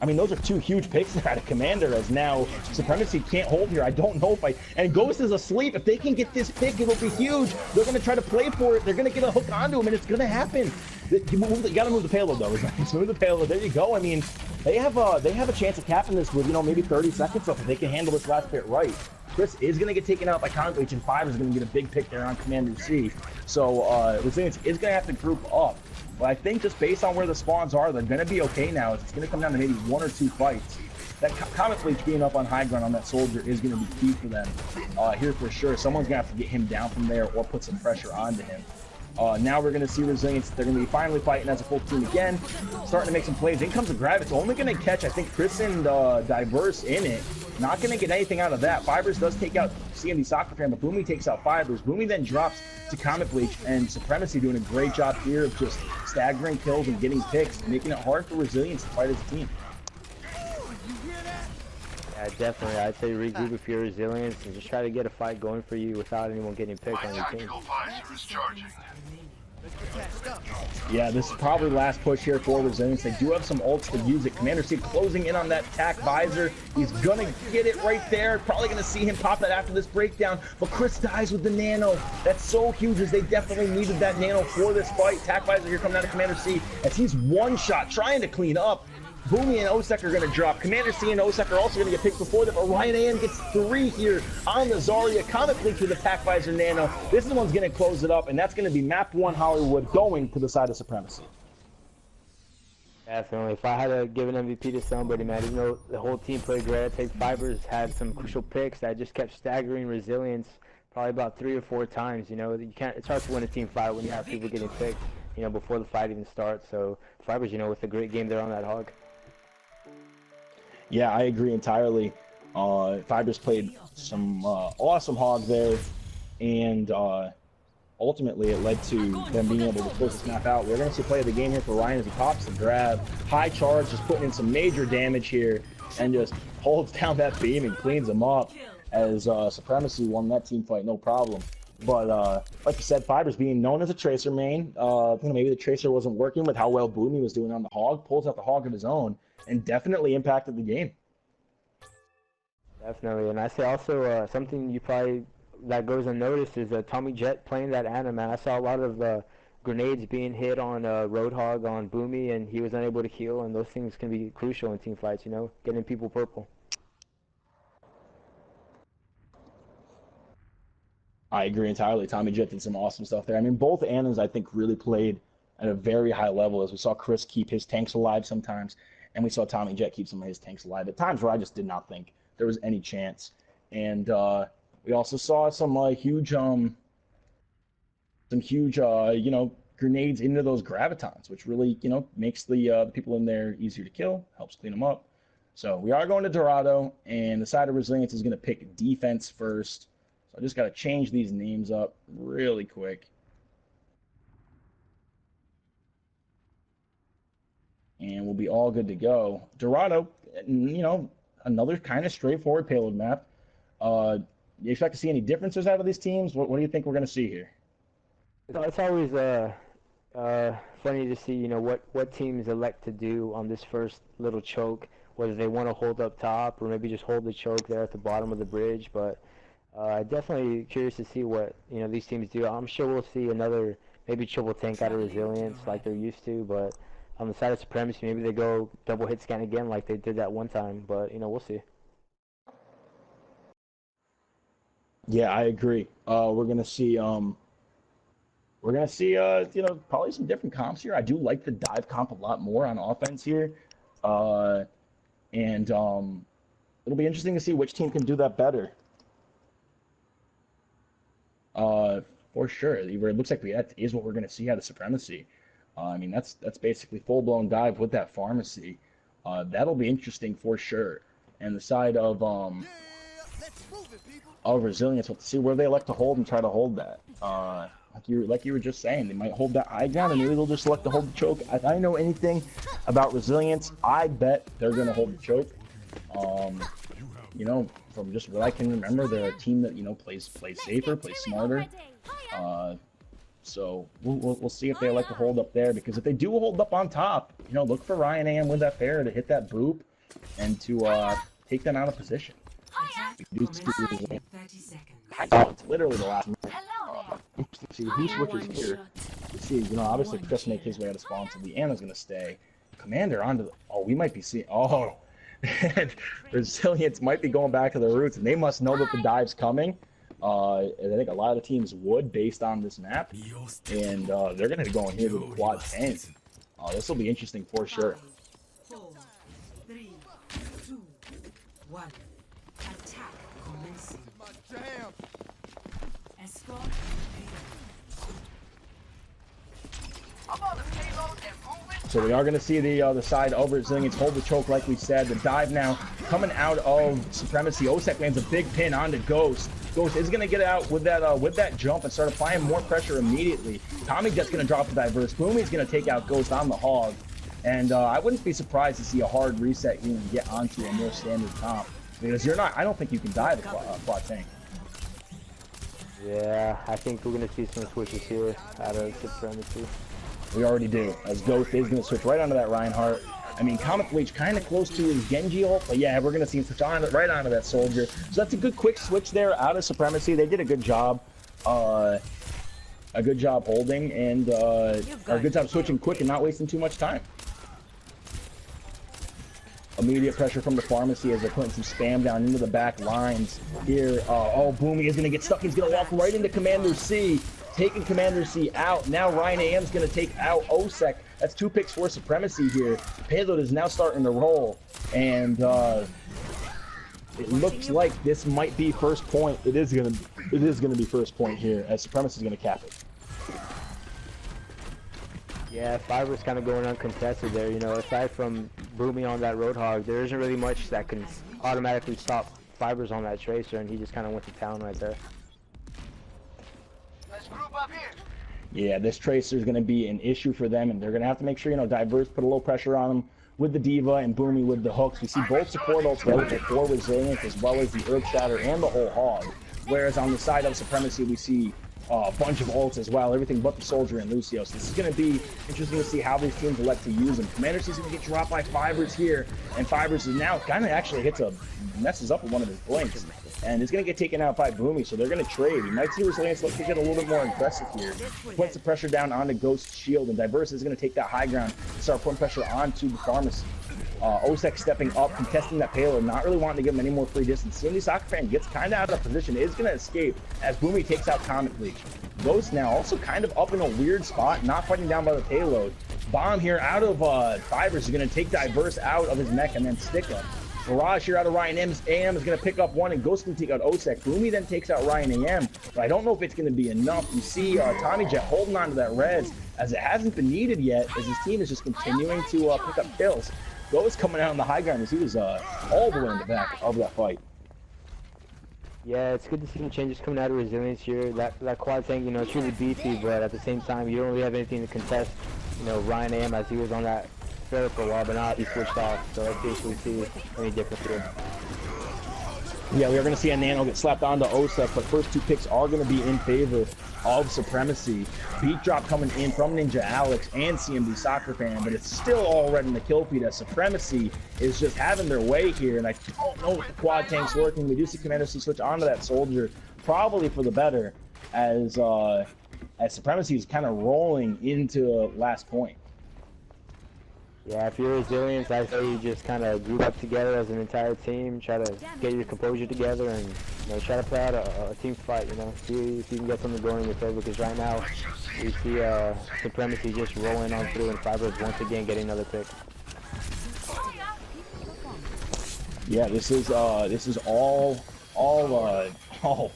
I mean, those are two huge picks out of Commander, as now Supremacy can't hold here. I don't know if and Ghost is asleep. If they can get this pick, it'll be huge. They're going to try to play for it. They're going to get a hook onto him, and it's going to happen. You got to move the payload, though. Just move the payload. There you go. I mean, they have a chance of capping this with, you know, maybe 30 seconds left if they can handle this last bit right. Chris is going to get taken out by Concrete, and Five is going to get a big pick there on Commander C. So Resilience is going to have to group up. But I think just based on where the spawns are, they're going to be okay now. It's going to come down to maybe one or two fights. That Comet Bleach being up on high ground on that soldier is going to be key for them here for sure. Someone's going to have to get him down from there or put some pressure onto him. Now we're going to see Resilience. They're going to be finally fighting as a full team again, starting to make some plays. In comes the grab. It's only going to catch, I think, Chris and Diverse in it. Not going to get anything out of that. Fibers does take out CMD Soccer Fan, but Boomy takes out Fibers. Boomy then drops to Comet Bleach, and Supremacy doing a great job here of just staggering kills and getting picks, making it hard for Resilience to fight as a team. Yeah, definitely. I'd say regroup if you're Resilience and just try to get a fight going for you without anyone getting picked on your team. Yeah, this is probably the last push here for Resilience. They do have some ults to use it. Commander C closing in on that tack visor. He's gonna get it right there. Probably gonna see him pop that after this breakdown. But Chris dies with the nano. That's so huge as they definitely needed that nano for this fight. Tack visor here coming out of Commander C as he's one shot trying to clean up. Boomy and Osek are going to drop. Commander C and Osek are also going to get picked before them. Orion AM gets 3 here on the Zarya. Comet Bleach with the Tack Visor Nano. This is the one's going to close it up, and that's going to be map 1 Hollywood going to the side of Supremacy. Definitely. If I had to give an MVP to somebody, man, even though the whole team played great, I'd take Fibers had some crucial picks that just kept staggering Resilience probably about 3 or 4 times. You know, you can't. It's hard to win a team fight when you have people getting picked, you know, before the fight even starts. So Fibers, you know, with a great game there on that hog. Yeah, I agree entirely. Fibers played some awesome hog there, and ultimately it led to them being able to close this map out. We're going to see play of the game here for Ryan as he pops the grab. High charge, just putting in some major damage here, and just holds down that beam and cleans them up as Supremacy won that team fight, no problem. But like you said, Fibers being known as a Tracer main, maybe the Tracer wasn't working with how well Boomy was doing on the hog, pulls out the hog of his own, and definitely impacted the game. Definitely, and I say also something you probably that goes unnoticed is Tommy Jet playing that Ana, man. I saw a lot of grenades being hit on Roadhog on Boomy, and he was unable to heal, and those things can be crucial in team fights, you know, getting people purple. I agree entirely. Tommy Jet did some awesome stuff there. I mean, both Annas, I think, really played at a very high level, as we saw Chris keep his tanks alive sometimes, and we saw Tommy Jet keep some of his tanks alive at times where I just did not think there was any chance. And we also saw some huge, you know, grenades into those gravitons, which really, you know, makes the people in there easier to kill, helps clean them up. So we are going to Dorado, and the side of Resilience is going to pick defense first. So I just got to change these names up really quick. And we'll be all good to go. Dorado, you know, another kind of straightforward payload map. You expect to see any differences out of these teams? What do you think we're going to see here? It's always funny to see, you know, what teams elect to do on this first little choke, whether they want to hold up top or maybe just hold the choke there at the bottom of the bridge. But definitely curious to see what, you know, these teams do. I'm sure we'll see another maybe triple tank out of Resilience like they're used to, but on the side of Supremacy, maybe they go double hit scan again like they did that one time. But, you know, we'll see. Yeah, I agree. We're gonna see you know, probably some different comps here. I do like the dive comp a lot more on offense here. And it'll be interesting to see which team can do that better. For sure. It looks like that is what we're going to see out of Supremacy. I mean, that's basically full-blown dive with that pharmacy. That'll be interesting for sure. And the side of Resilience, we'll see where they elect to hold and try to hold that. Like you were just saying, they might hold that high ground, and maybe they'll just select to hold the choke. If I know anything about Resilience, I bet they're going to hold the choke. You know, from just what I can remember, they're a team that, you know, plays safer, plays smarter. So we'll see if they elect to hold up there, because if they do hold up on top, you know, look for Ryan AM with that fair to hit that boop and to take them out of position. Oh, it's literally the last minute. Let's see who switches here. Let's see, you know, obviously just make his way out of spawn, so the Anna's gonna stay. Commander onto the, oh, we might be seeing, oh, and Resilience might be going back to their roots, and they must know that the dive's coming. And I think a lot of the teams would, based on this map, and they're gonna be going here with the quad 10. This will be interesting for sure. 5, 4, 3, 2, 1. Attack commencing. My jam. Escort. So we are going to see the side over Resilience hold the choke, like we said. The dive now coming out of Supremacy. Osek lands a big pin onto Ghost. Ghost is going to get out with that jump and start applying more pressure immediately. Tommy Jet's going to drop the diverse. Boomy's going to take out Ghost on the hog. And I wouldn't be surprised to see a hard reset here and get onto a more standard comp. Because I don't think you can dive a quad tank. Yeah, I think we're going to see some switches here out of Supremacy. We already do, as Ghost is going to switch right onto that Reinhardt. I mean, Comic Bleach kind of close to his Genji ult, but yeah, we're going to see him switch on right onto that Soldier. So that's a good quick switch there out of Supremacy. They did a good job. A good job holding, and a good job switching quick and not wasting too much time. Immediate pressure from the pharmacy as they're putting some spam down into the back lines here. Oh, Boomy is going to get stuck. He's going to walk right into Commander C, taking Commander C out. Now Ryan AM's going to take out Osek. That's 2 picks for Supremacy here. Payload is now starting to roll, and it looks like this might be first point. It is going to be first point here, as Supremacy is going to cap it. Yeah, Fiber's kind of going uncontested there, you know, aside from Boomy on that Roadhog, there isn't really much that can automatically stop Fibers on that Tracer, and he just kind of went to town right there. Let's group up here. Yeah, this Tracer is going to be an issue for them, and they're going to have to make sure, you know, Diverse put a little pressure on them with the Diva and Boomy with the hooks. We see both support ults ready for Resilience, as well as the Earth Shatter and the whole hog. Whereas on the side of Supremacy, we see a bunch of ults as well, everything but the Soldier and Lucio. So this is going to be interesting to see how these teams elect to use them. Commander C's going to get dropped by Fibers here, and Fibers is now kind of actually messes up with one of his blinks, and is going to get taken out by Boomy, so they're going to trade. We might see Resilience look to get a little bit more aggressive here. Puts the pressure down onto Ghost's shield, and Diverse is going to take that high ground and start putting pressure onto the Pharmacy. Osek stepping up, contesting that payload, not really wanting to give him any more free distance. CMD Soccer Fan gets kind of out of position, is going to escape as Boomy takes out Comet Leech. Ghost now also kind of up in a weird spot, not fighting down by the payload. Bomb here out of Fibers is going to take Diverse out of his mech and then stick him. Barrage here out of Ryan AM is going to pick up one, and Ghost can take out Osek. Boomy then takes out Ryan AM, but I don't know if it's going to be enough. You see Tommy Jet holding on to that res as it hasn't been needed yet, as his team is just continuing to pick up kills. Ghost coming out on the high ground as he was all the way in the back of that fight. Yeah, it's good to see some changes coming out of Resilience here. That quad tank, you know, it's really beefy, but at the same time, you don't really have anything to contest. You know, Ryan AM, as he was on that fair for a while, but now he switched off, so let's basically see any difference here. Yeah, we are going to see a Nano get slapped onto Osek, but first two picks are going to be in favor of Supremacy. Beat drop coming in from Ninja Alex and CMD Soccer Fan, but it's still all red in the kill feed as Supremacy is just having their way here, and I don't know if the quad tank's working. We do see Commander C switch onto that Soldier, probably for the better, as Supremacy is kind of rolling into last point. Yeah, if you're Resilience, I say you just kind of group up together as an entire team, try to get your composure together, and you know, try to play out a team fight. You know, see if you can get something going in your favor. Because right now, we see Supremacy just rolling on through, and Fibers once again getting another pick. Yeah, this is all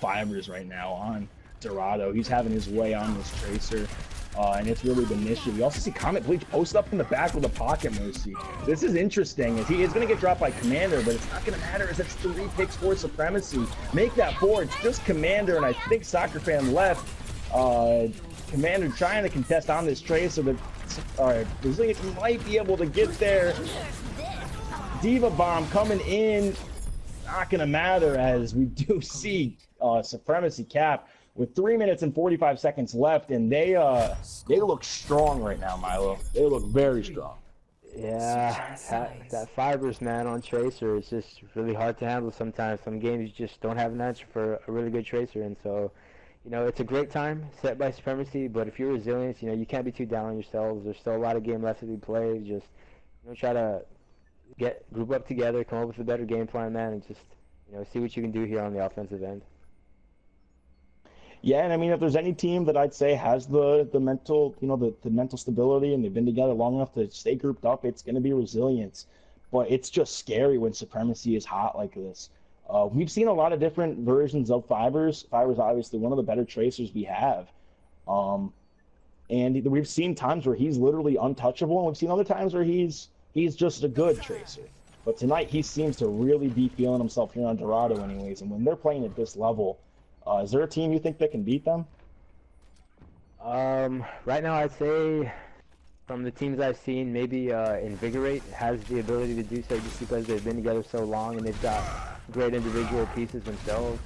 Fibers right now on Dorado. He's having his way on this Tracer. And it's really been an issue. We also see Comet Bleach posted up in the back with a Pocket Mercy. This is interesting, as he is going to get dropped by Commander, but it's not going to matter as it's 3 picks for Supremacy. Make that 4. It's just Commander, and I think Soccer Fan left. Commander trying to contest on this Tracer, but Resilience might be able to get there. Diva Bomb coming in. Not going to matter, as we do see Supremacy cap with 3 minutes and 45 seconds left, and they look strong right now, Milo. They look very strong. Yeah, that Fibers, man, on Tracer is just really hard to handle sometimes. Some games you just don't have an answer for a really good Tracer, and so, you know, it's a great time set by Supremacy, but if you're Resilience, you know, you can't be too down on yourselves. There's still a lot of game left to be played. Just, you know, try to group up together, come up with a better game plan, man, and just, you know, see what you can do here on the offensive end. Yeah, and I mean, if there's any team that I'd say has the mental, you know, the mental stability, and they've been together long enough to stay grouped up, it's going to be Resilience. But it's just scary when Supremacy is hot like this. We've seen a lot of different versions of Fibers. Fibers obviously one of the better Tracers we have. And we've seen times where he's literally untouchable, and we've seen other times where he's just a good Tracer. But tonight he seems to really be feeling himself here on Dorado anyways, and when they're playing at this level, is there a team you think that can beat them? Right now, I'd say from the teams I've seen, maybe Invigorate has the ability to do so just because they've been together so long and they've got great individual pieces themselves.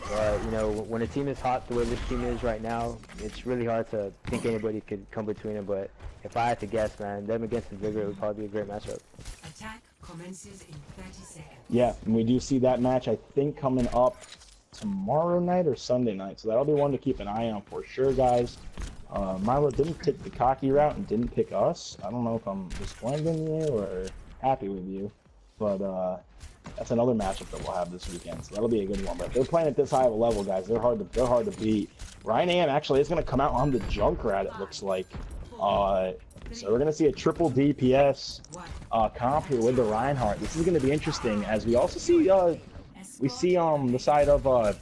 But, you know, when a team is hot the way this team is right now, it's really hard to think anybody could come between them. But if I had to guess, man, them against Invigorate would probably be a great matchup. Attack commences in 30 seconds. Yeah, and we do see that match, I think, coming up tomorrow night or Sunday night, so that'll be one to keep an eye on for sure, guys. Milo didn't take the cocky route and didn't pick us. I don't know if I'm disappointed in you or happy with you, but that's another matchup that we'll have this weekend, so that'll be a good one. But if they're playing at this high of a level, guys, they're hard to beat. Ryan AM actually is going to come out on the Junkrat, it looks like. So we're going to see a triple DPS comp here with the Reinhardt. This is going to be interesting, as we also see the side of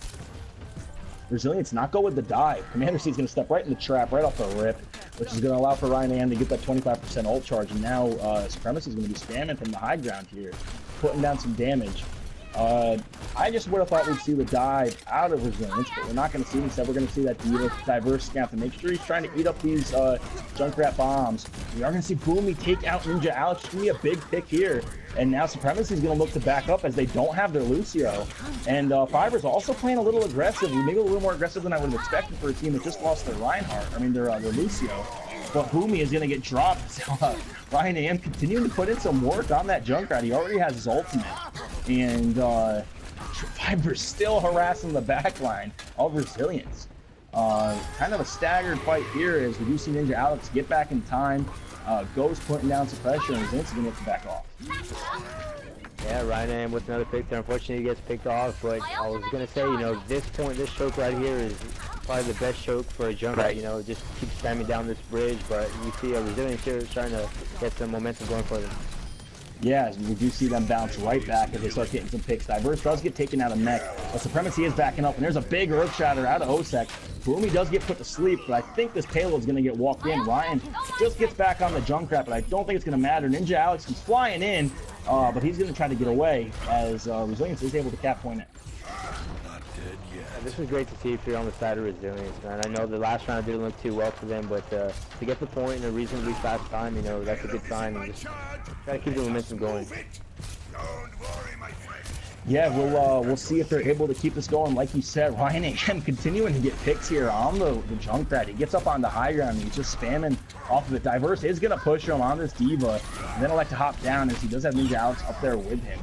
Resilience not go with the dive. Commander C is going to step right in the trap right off the rip, which is going to allow for Ryan AM to get that 25% ult charge, and now Supremacy is going to be spamming from the high ground here, putting down some damage. I just would have thought we'd see the dive out of Resilience, but we're not going to see it. Instead, we're going to see that Diverse Scout to make sure he's trying to eat up these Junkrat bombs. We are going to see Boomy take out Ninja Alex. It's going to be a big pick here. And now Supremacy is going to look to back up as they don't have their Lucio. And Fiver's also playing a little aggressive, maybe a little more aggressive than I would have expected for a team that just lost their Reinhardt. I mean, their Lucio. But Boomy is going to get dropped. So, Ryan AM continuing to put in some work on that Junkrat. He already has his ultimate. And Fiver's still harassing the backline of Resilience. Kind of a staggered fight here as we do see Ninja Alex get back in time. Ghost putting down some pressure, and Resilience is going to have to back off. Yeah, Ryan AM with another pick there. Unfortunately, he gets picked off, but I was going to say, you know, this choke right here is probably the best choke for a Junkrat, right. You know, just keep spamming down this bridge, but you see a Resilience here is trying to get some momentum going for them. Yeah, we do see them bounce right back as they start getting some picks. Diverse does get taken out of mech, but Supremacy is backing up, and there's a big Earth Shatter out of Osek. Boomy does get put to sleep, but I think this payload's going to get walked in. Ryan just gets back on the Junkrat, but I don't think it's going to matter. Ninja Alex is flying in, but he's going to try to get away as Resilience is able to cap point it. This is great to see if you're on the side of Resilience, man. I know the last round didn't look too well for them, but to get the point in a reasonably fast time, you know, that's a good sign. And just try to keep the momentum going. Yeah, we'll see if they're able to keep this going. Like you said, Ryan AM continuing to get picks here on the Junkrat. He gets up on the high ground and he's just spamming off of it. Diverse is going to push him on this Diva, and then elect to hop down as he does have Ninja Alex up there with him.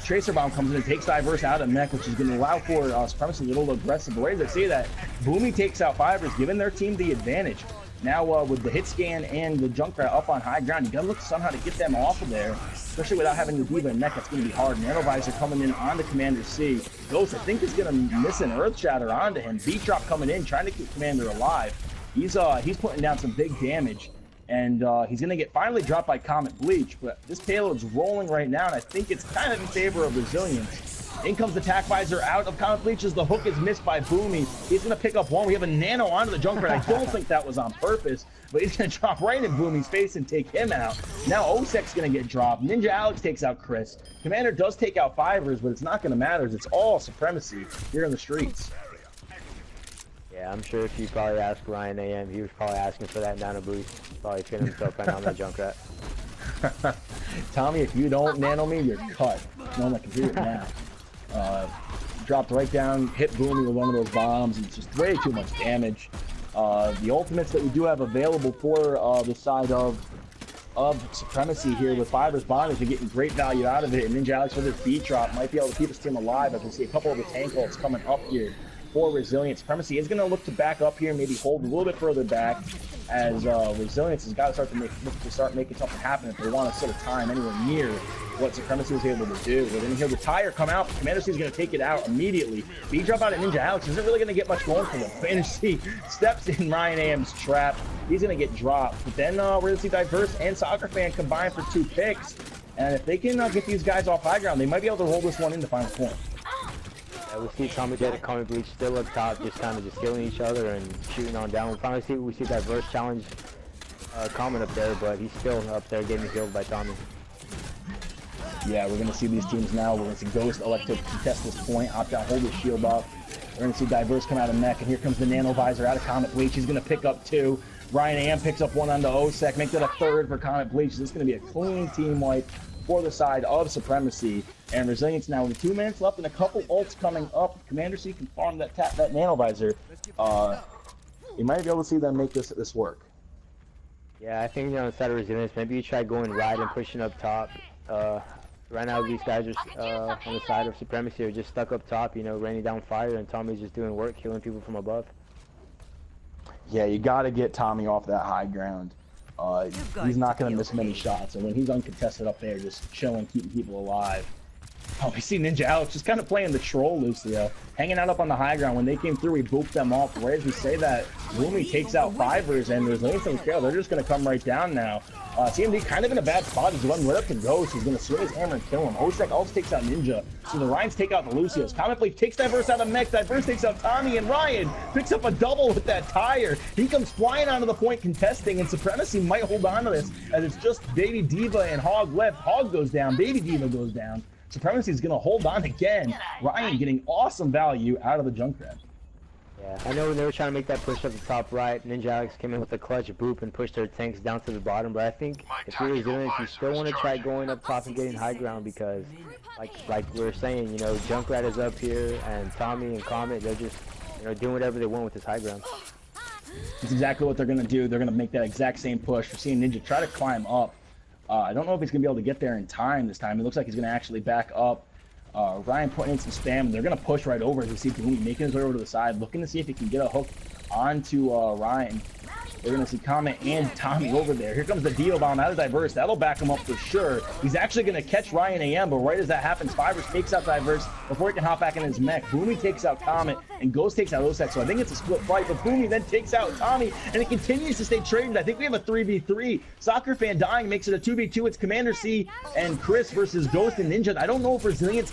Tracer Bomb comes in and takes Diverse out of mech, which is going to allow for Supremacy a little aggressive. But right as I say that, Boomy takes out Fibers, giving their team the advantage. Now with the hit scan and the Junkrat up on high ground, you got to look somehow to get them off of there, especially without having the Diva and mech. That's going to be hard. Nanovisor coming in on the Commander C. Ghost, I think, is going to miss an Earth Shatter onto him. Beat Drop coming in, trying to keep Commander alive. He's putting down some big damage. And he's going to get finally dropped by Comet Bleach, but this payload's rolling right now, and I think it's kind of in favor of Resilience. In comes the Attack Visor out of Comet Bleach as the hook is missed by Boomy. He's going to pick up one. We have a nano onto the Junkrat. I don't think that was on purpose, but he's going to drop right in Boomy's face and take him out. Now Osek's going to get dropped. Ninja Alex takes out Chris. Commander does take out Fivers, but it's not going to matter. It's all Supremacy here in the streets. Yeah, I'm sure if you probably asked Ryan AM, he was probably asking for that nano boost. Probably feeling himself right on that Junkrat. Tommy, if you don't nano me, you're cut. No one can do it now. Dropped right down, hit Boomy with one of those bombs, and it's just way too much damage. The ultimates that we do have available for the side of Supremacy here with Fiver's bondage and getting great value out of it, and Ninja Alex with his beat drop might be able to keep his team alive as we see a couple of the tank ults coming up here for Resilience. Supremacy is going to look to back up here, maybe hold a little bit further back, as Resilience has got to start making something happen if they want to set a time anywhere near what Supremacy was able to do. We're going to hear the tire come out. Commander C is going to take it out immediately. Beat drop out of Ninja Alex isn't really going to get much going for them. Commander C steps in Ryan AM's trap. He's going to get dropped. But then we're going to see Diverse and Soccer Fan combine for 2 picks. And if they can get these guys off high ground, they might be able to hold this one in the final point. Yeah, we see Tommy Jet and Comet Bleach still up top, just kind of just killing each other and shooting on down. We see Diverse challenge Comet up there, but he's still up there getting killed by Tommy. Yeah, we're going to see these teams now. We're going to see Ghost elect to contest this point, opt out, hold his shield up. We're going to see Diverse come out of mech, and here comes the Nano Visor out of Comet Bleach. He's going to pick up 2. Ryan AM picks up 1 onto Osek, make that a 3rd for Comet Bleach. This is going to be a clean team wipe for the side of Supremacy. And Resilience now with 2 minutes left and a couple ults coming up. Commander C can farm that Nano Visor. You might be able to see them make this work. Yeah, I think on the side of Resilience, maybe you try going wide and pushing up top. Right now, these guys are on the side of Supremacy are just stuck up top, you know, raining down fire, and Tommy's just doing work, killing people from above. Yeah, you got to get Tommy off that high ground. He's not going to miss many shots, and when he's uncontested up there, just chilling, keeping people alive. Oh, we see Ninja Alex just kind of playing the troll Lucio, hanging out up on the high ground. When they came through, we booped them off. Right as we say that, Boomy takes out Fivers, and there's anything trail. They're just going to come right down now. CMD kind of in a bad spot. He's running right up to Ghost. He's going to swing his hammer and kill him. Osek also takes out Ninja. So the Ryans take out the Lucios. Comet Bleach takes Diverse out of mech. Diverse takes out Tommy, and Ryan picks up a double with that tire. He comes flying onto the point contesting, and Supremacy might hold on to this as it's just Baby Diva and Hog left. Hog goes down. Baby Diva goes down. Supremacy is going to hold on again. Ryan getting awesome value out of the Junkrat. Yeah, I know when they were trying to make that push up the top right, Ninja Alex came in with a clutch boop and pushed their tanks down to the bottom, but I think if you're resilient, you still want to try going up top and getting high ground because, like we were saying, you know, Junkrat is up here, and Tommy and Comet, they're just, you know, doing whatever they want with this high ground. That's exactly what they're going to do. They're going to make that exact same push. We're seeing Ninja try to climb up. I don't know if he's going to be able to get there in time this time. It looks like he's going to actually back up. Ryan putting in some spam. They're going to push right over to see Boomy making his way over to the side, looking to see if he can get a hook onto Ryan. We're going to see Comet and Tommy over there. Here comes the Dio bomb out of Diverse. That'll back him up for sure. He's actually going to catch Ryan AM, but right as that happens, Fibers takes out Diverse before he can hop back in his mech. Boomy takes out Comet, and Ghost takes out Osek. So I think it's a split fight, but Boomy then takes out Tommy, and it continues to stay traded. I think we have a 3v3. Soccer Fan dying makes it a 2v2. It's Commander C and Chris versus Ghost and Ninja. I don't know if Resilience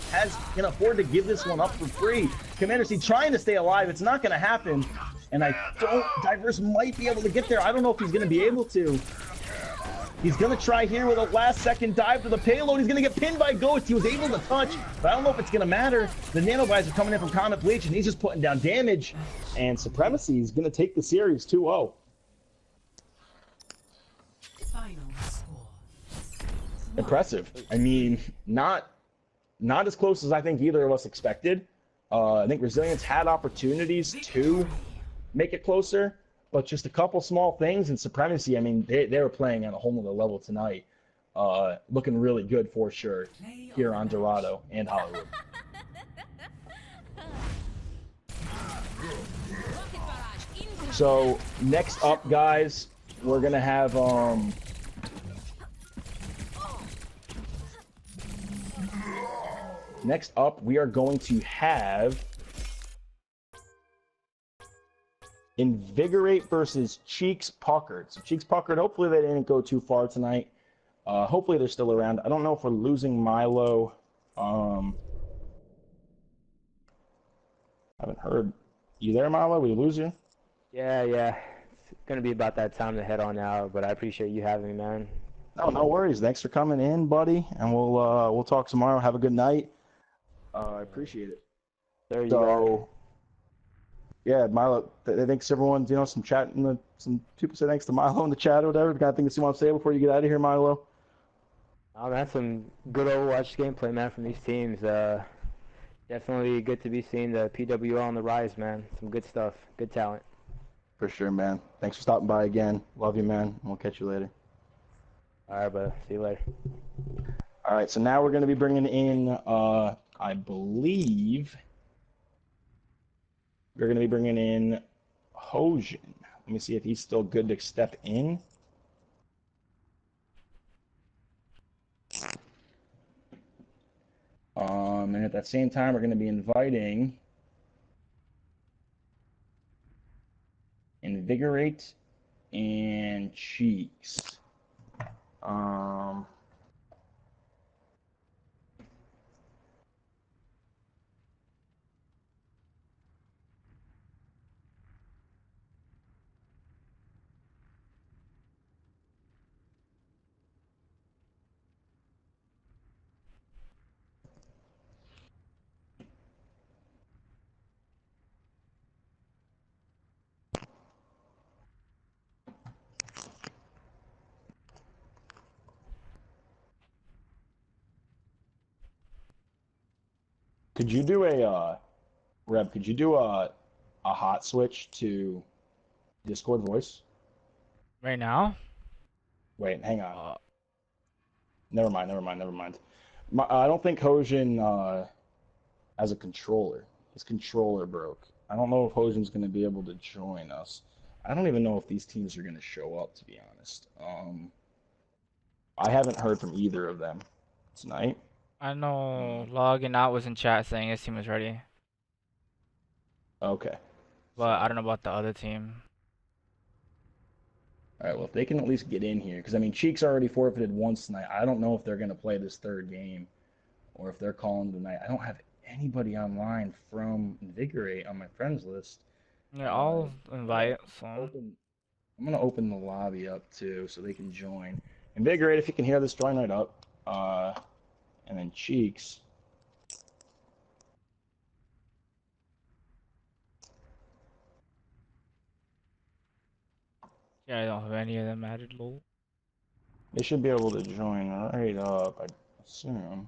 can afford to give this one up for free. Commander C trying to stay alive. It's not going to happen. And Diverse might be able to get there. I don't know if he's going to be able to. He's going to try here with a last-second dive to the payload. He's going to get pinned by Ghost. He was able to touch, but I don't know if it's going to matter. The nanobites are coming in from Comet Bleach, and he's just putting down damage. And Supremacy is going to take the series 2-0. Final score. Impressive. I mean, not as close as I think either of us expected. I think Resilience had opportunities to make it closer, but just a couple small things. And Supremacy, I mean, they were playing on a whole nother level tonight. Looking really good for sure here on Dorado and Hollywood. So next up, guys, we're gonna have next up we are going to have Invigorate versus Cheeks Puckered. So Cheeks Puckered, hopefully they didn't go too far tonight. Hopefully they're still around. I don't know if we're losing Milo. I haven't heard. You there, Milo? We lose you? Yeah, it's gonna be about that time to head on out, but I appreciate you having me, man. No worries. Thanks for coming in, buddy. And we'll talk tomorrow. Have a good night. I appreciate it. There you go. Yeah, Milo. Thanks everyone. You know, some chat some people say thanks to Milo in the chat or whatever. Got things you want to say before you get out of here, Milo? Oh, man, some good Overwatch gameplay, man, from these teams. Definitely good to be seeing the PWL on the rise, man. Some good stuff, good talent. For sure, man. Thanks for stopping by again. Love you, man. And we'll catch you later. All right, bud. See you later. All right, so now we're going to be bringing in, I believe, we're going to be bringing in Hojin. Let me see if he's still good to step in. And at that same time, we're going to be inviting Invigorate and Cheeks. Could you do a Reb? Could you do a hot switch to Discord voice? Right now? Wait, hang on. Never mind. I don't think Hojin has a controller. His controller broke. I don't know if Hojin's going to be able to join us. I don't even know if these teams are going to show up, to be honest. I haven't heard from either of them tonight. I know logging out was in chat saying his team was ready, Okay. but I don't know about the other team. All right, well, if they can at least get in here, because, I mean, Cheeks already forfeited once tonight. I don't know if they're going to play this third game or if they're calling tonight. I don't have anybody online from Invigorate on my friends list. Yeah, I'll invite some. I'm going to open the lobby up, too, so they can join. Invigorate, if you can hear this, join right up. And then Cheeks. Yeah, I don't have any of them added, lol. They should be able to join right up, I assume.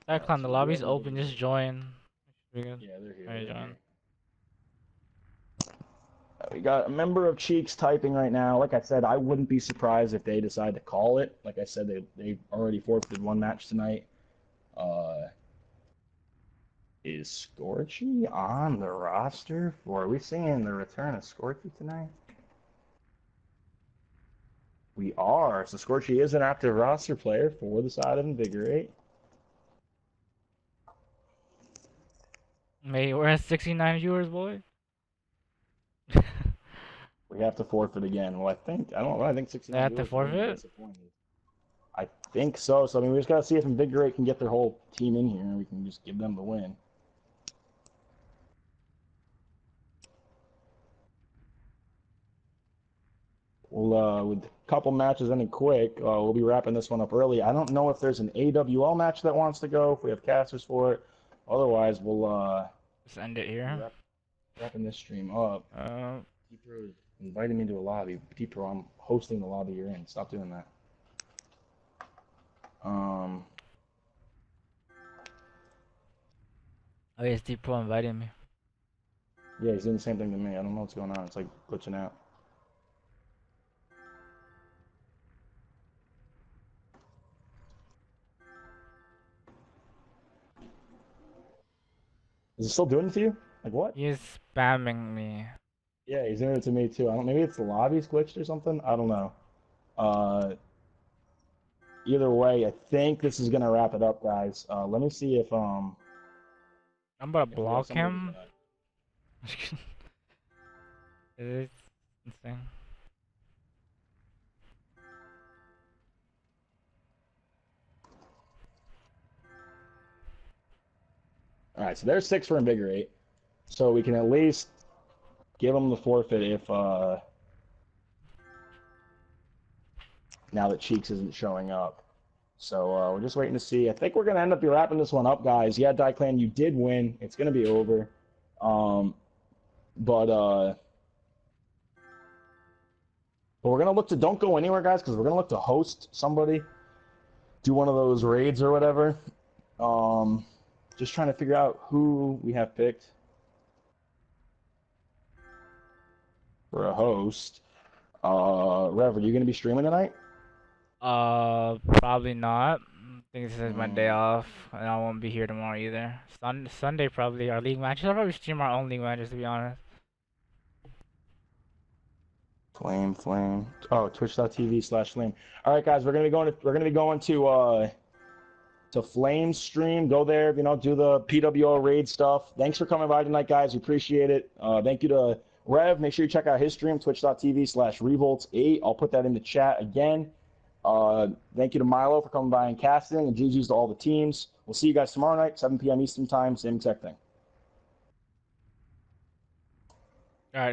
Alright, Back on so the we do lobby's have a open, just video. join. Should be good. Yeah, they're here. Alright, They're join. here. We got a member of Cheeks typing right now. Like I said, I wouldn't be surprised if they decide to call it. Like I said, they already forfeited one match tonight. Is Scorchy on the roster? Or are we seeing the return of Scorchy tonight? We are. So Scorchy is an active roster player for the side of Invigorate. Mate, we're at 69 viewers, boy. We have to forfeit again. Well, I don't know. I think They 69 have to viewers would be forfeit? disappointed. I think so. So, I mean, we just got to see if Invigorate can get their whole team in here and we can just give them the win. Well, with a couple matches ending quick, we'll be wrapping this one up early. I don't know if there's an AWL match that wants to go, if we have casters for it. Otherwise, we'll Just end it here. wrapping this stream up. T-Pro is inviting me to a lobby. T-Pro, I'm hosting the lobby you're in. Stop doing that. Oh, yes, Pro invited me. Yeah, he's doing the same thing to me. I don't know what's going on. It's like glitching out. Is it still doing it to you? Like what? He is spamming me. Yeah, he's doing it to me too. I don't. Maybe it's the lobby's glitched or something. I don't know. Uh, Either way, I think this is gonna wrap it up, guys. Let me see I'm about to if we have block somebody. him. It is insane. All right, so there's 6 for Invigorate, so we can at least give them the forfeit if now that Cheeks isn't showing up. So we're just waiting to see. I think we're gonna end up wrapping this one up, guys. Yeah, Clan, you did win. It's gonna be over. But we're gonna look to don't go anywhere, guys, because we're gonna look to host somebody, do one of those raids or whatever. Just trying to figure out who we have picked for a host. Rev, are you gonna be streaming tonight? Probably not. I think this is my day off, and I won't be here tomorrow either. Sunday probably our league matches. I'll probably stream our own league matches to be honest. Flame. Oh, twitch.tv/flame. All right, guys, we're gonna be going to Flame stream. Go there, do the PWO raid stuff. Thanks for coming by tonight, guys. We appreciate it. Thank you to Rev. Make sure you check out his stream, twitch.tv/revolts8. I'll put that in the chat again. Thank you to Milo for coming by and casting, and GG's to all the teams. We'll see you guys tomorrow night, 7 p.m. Eastern time, same exact thing.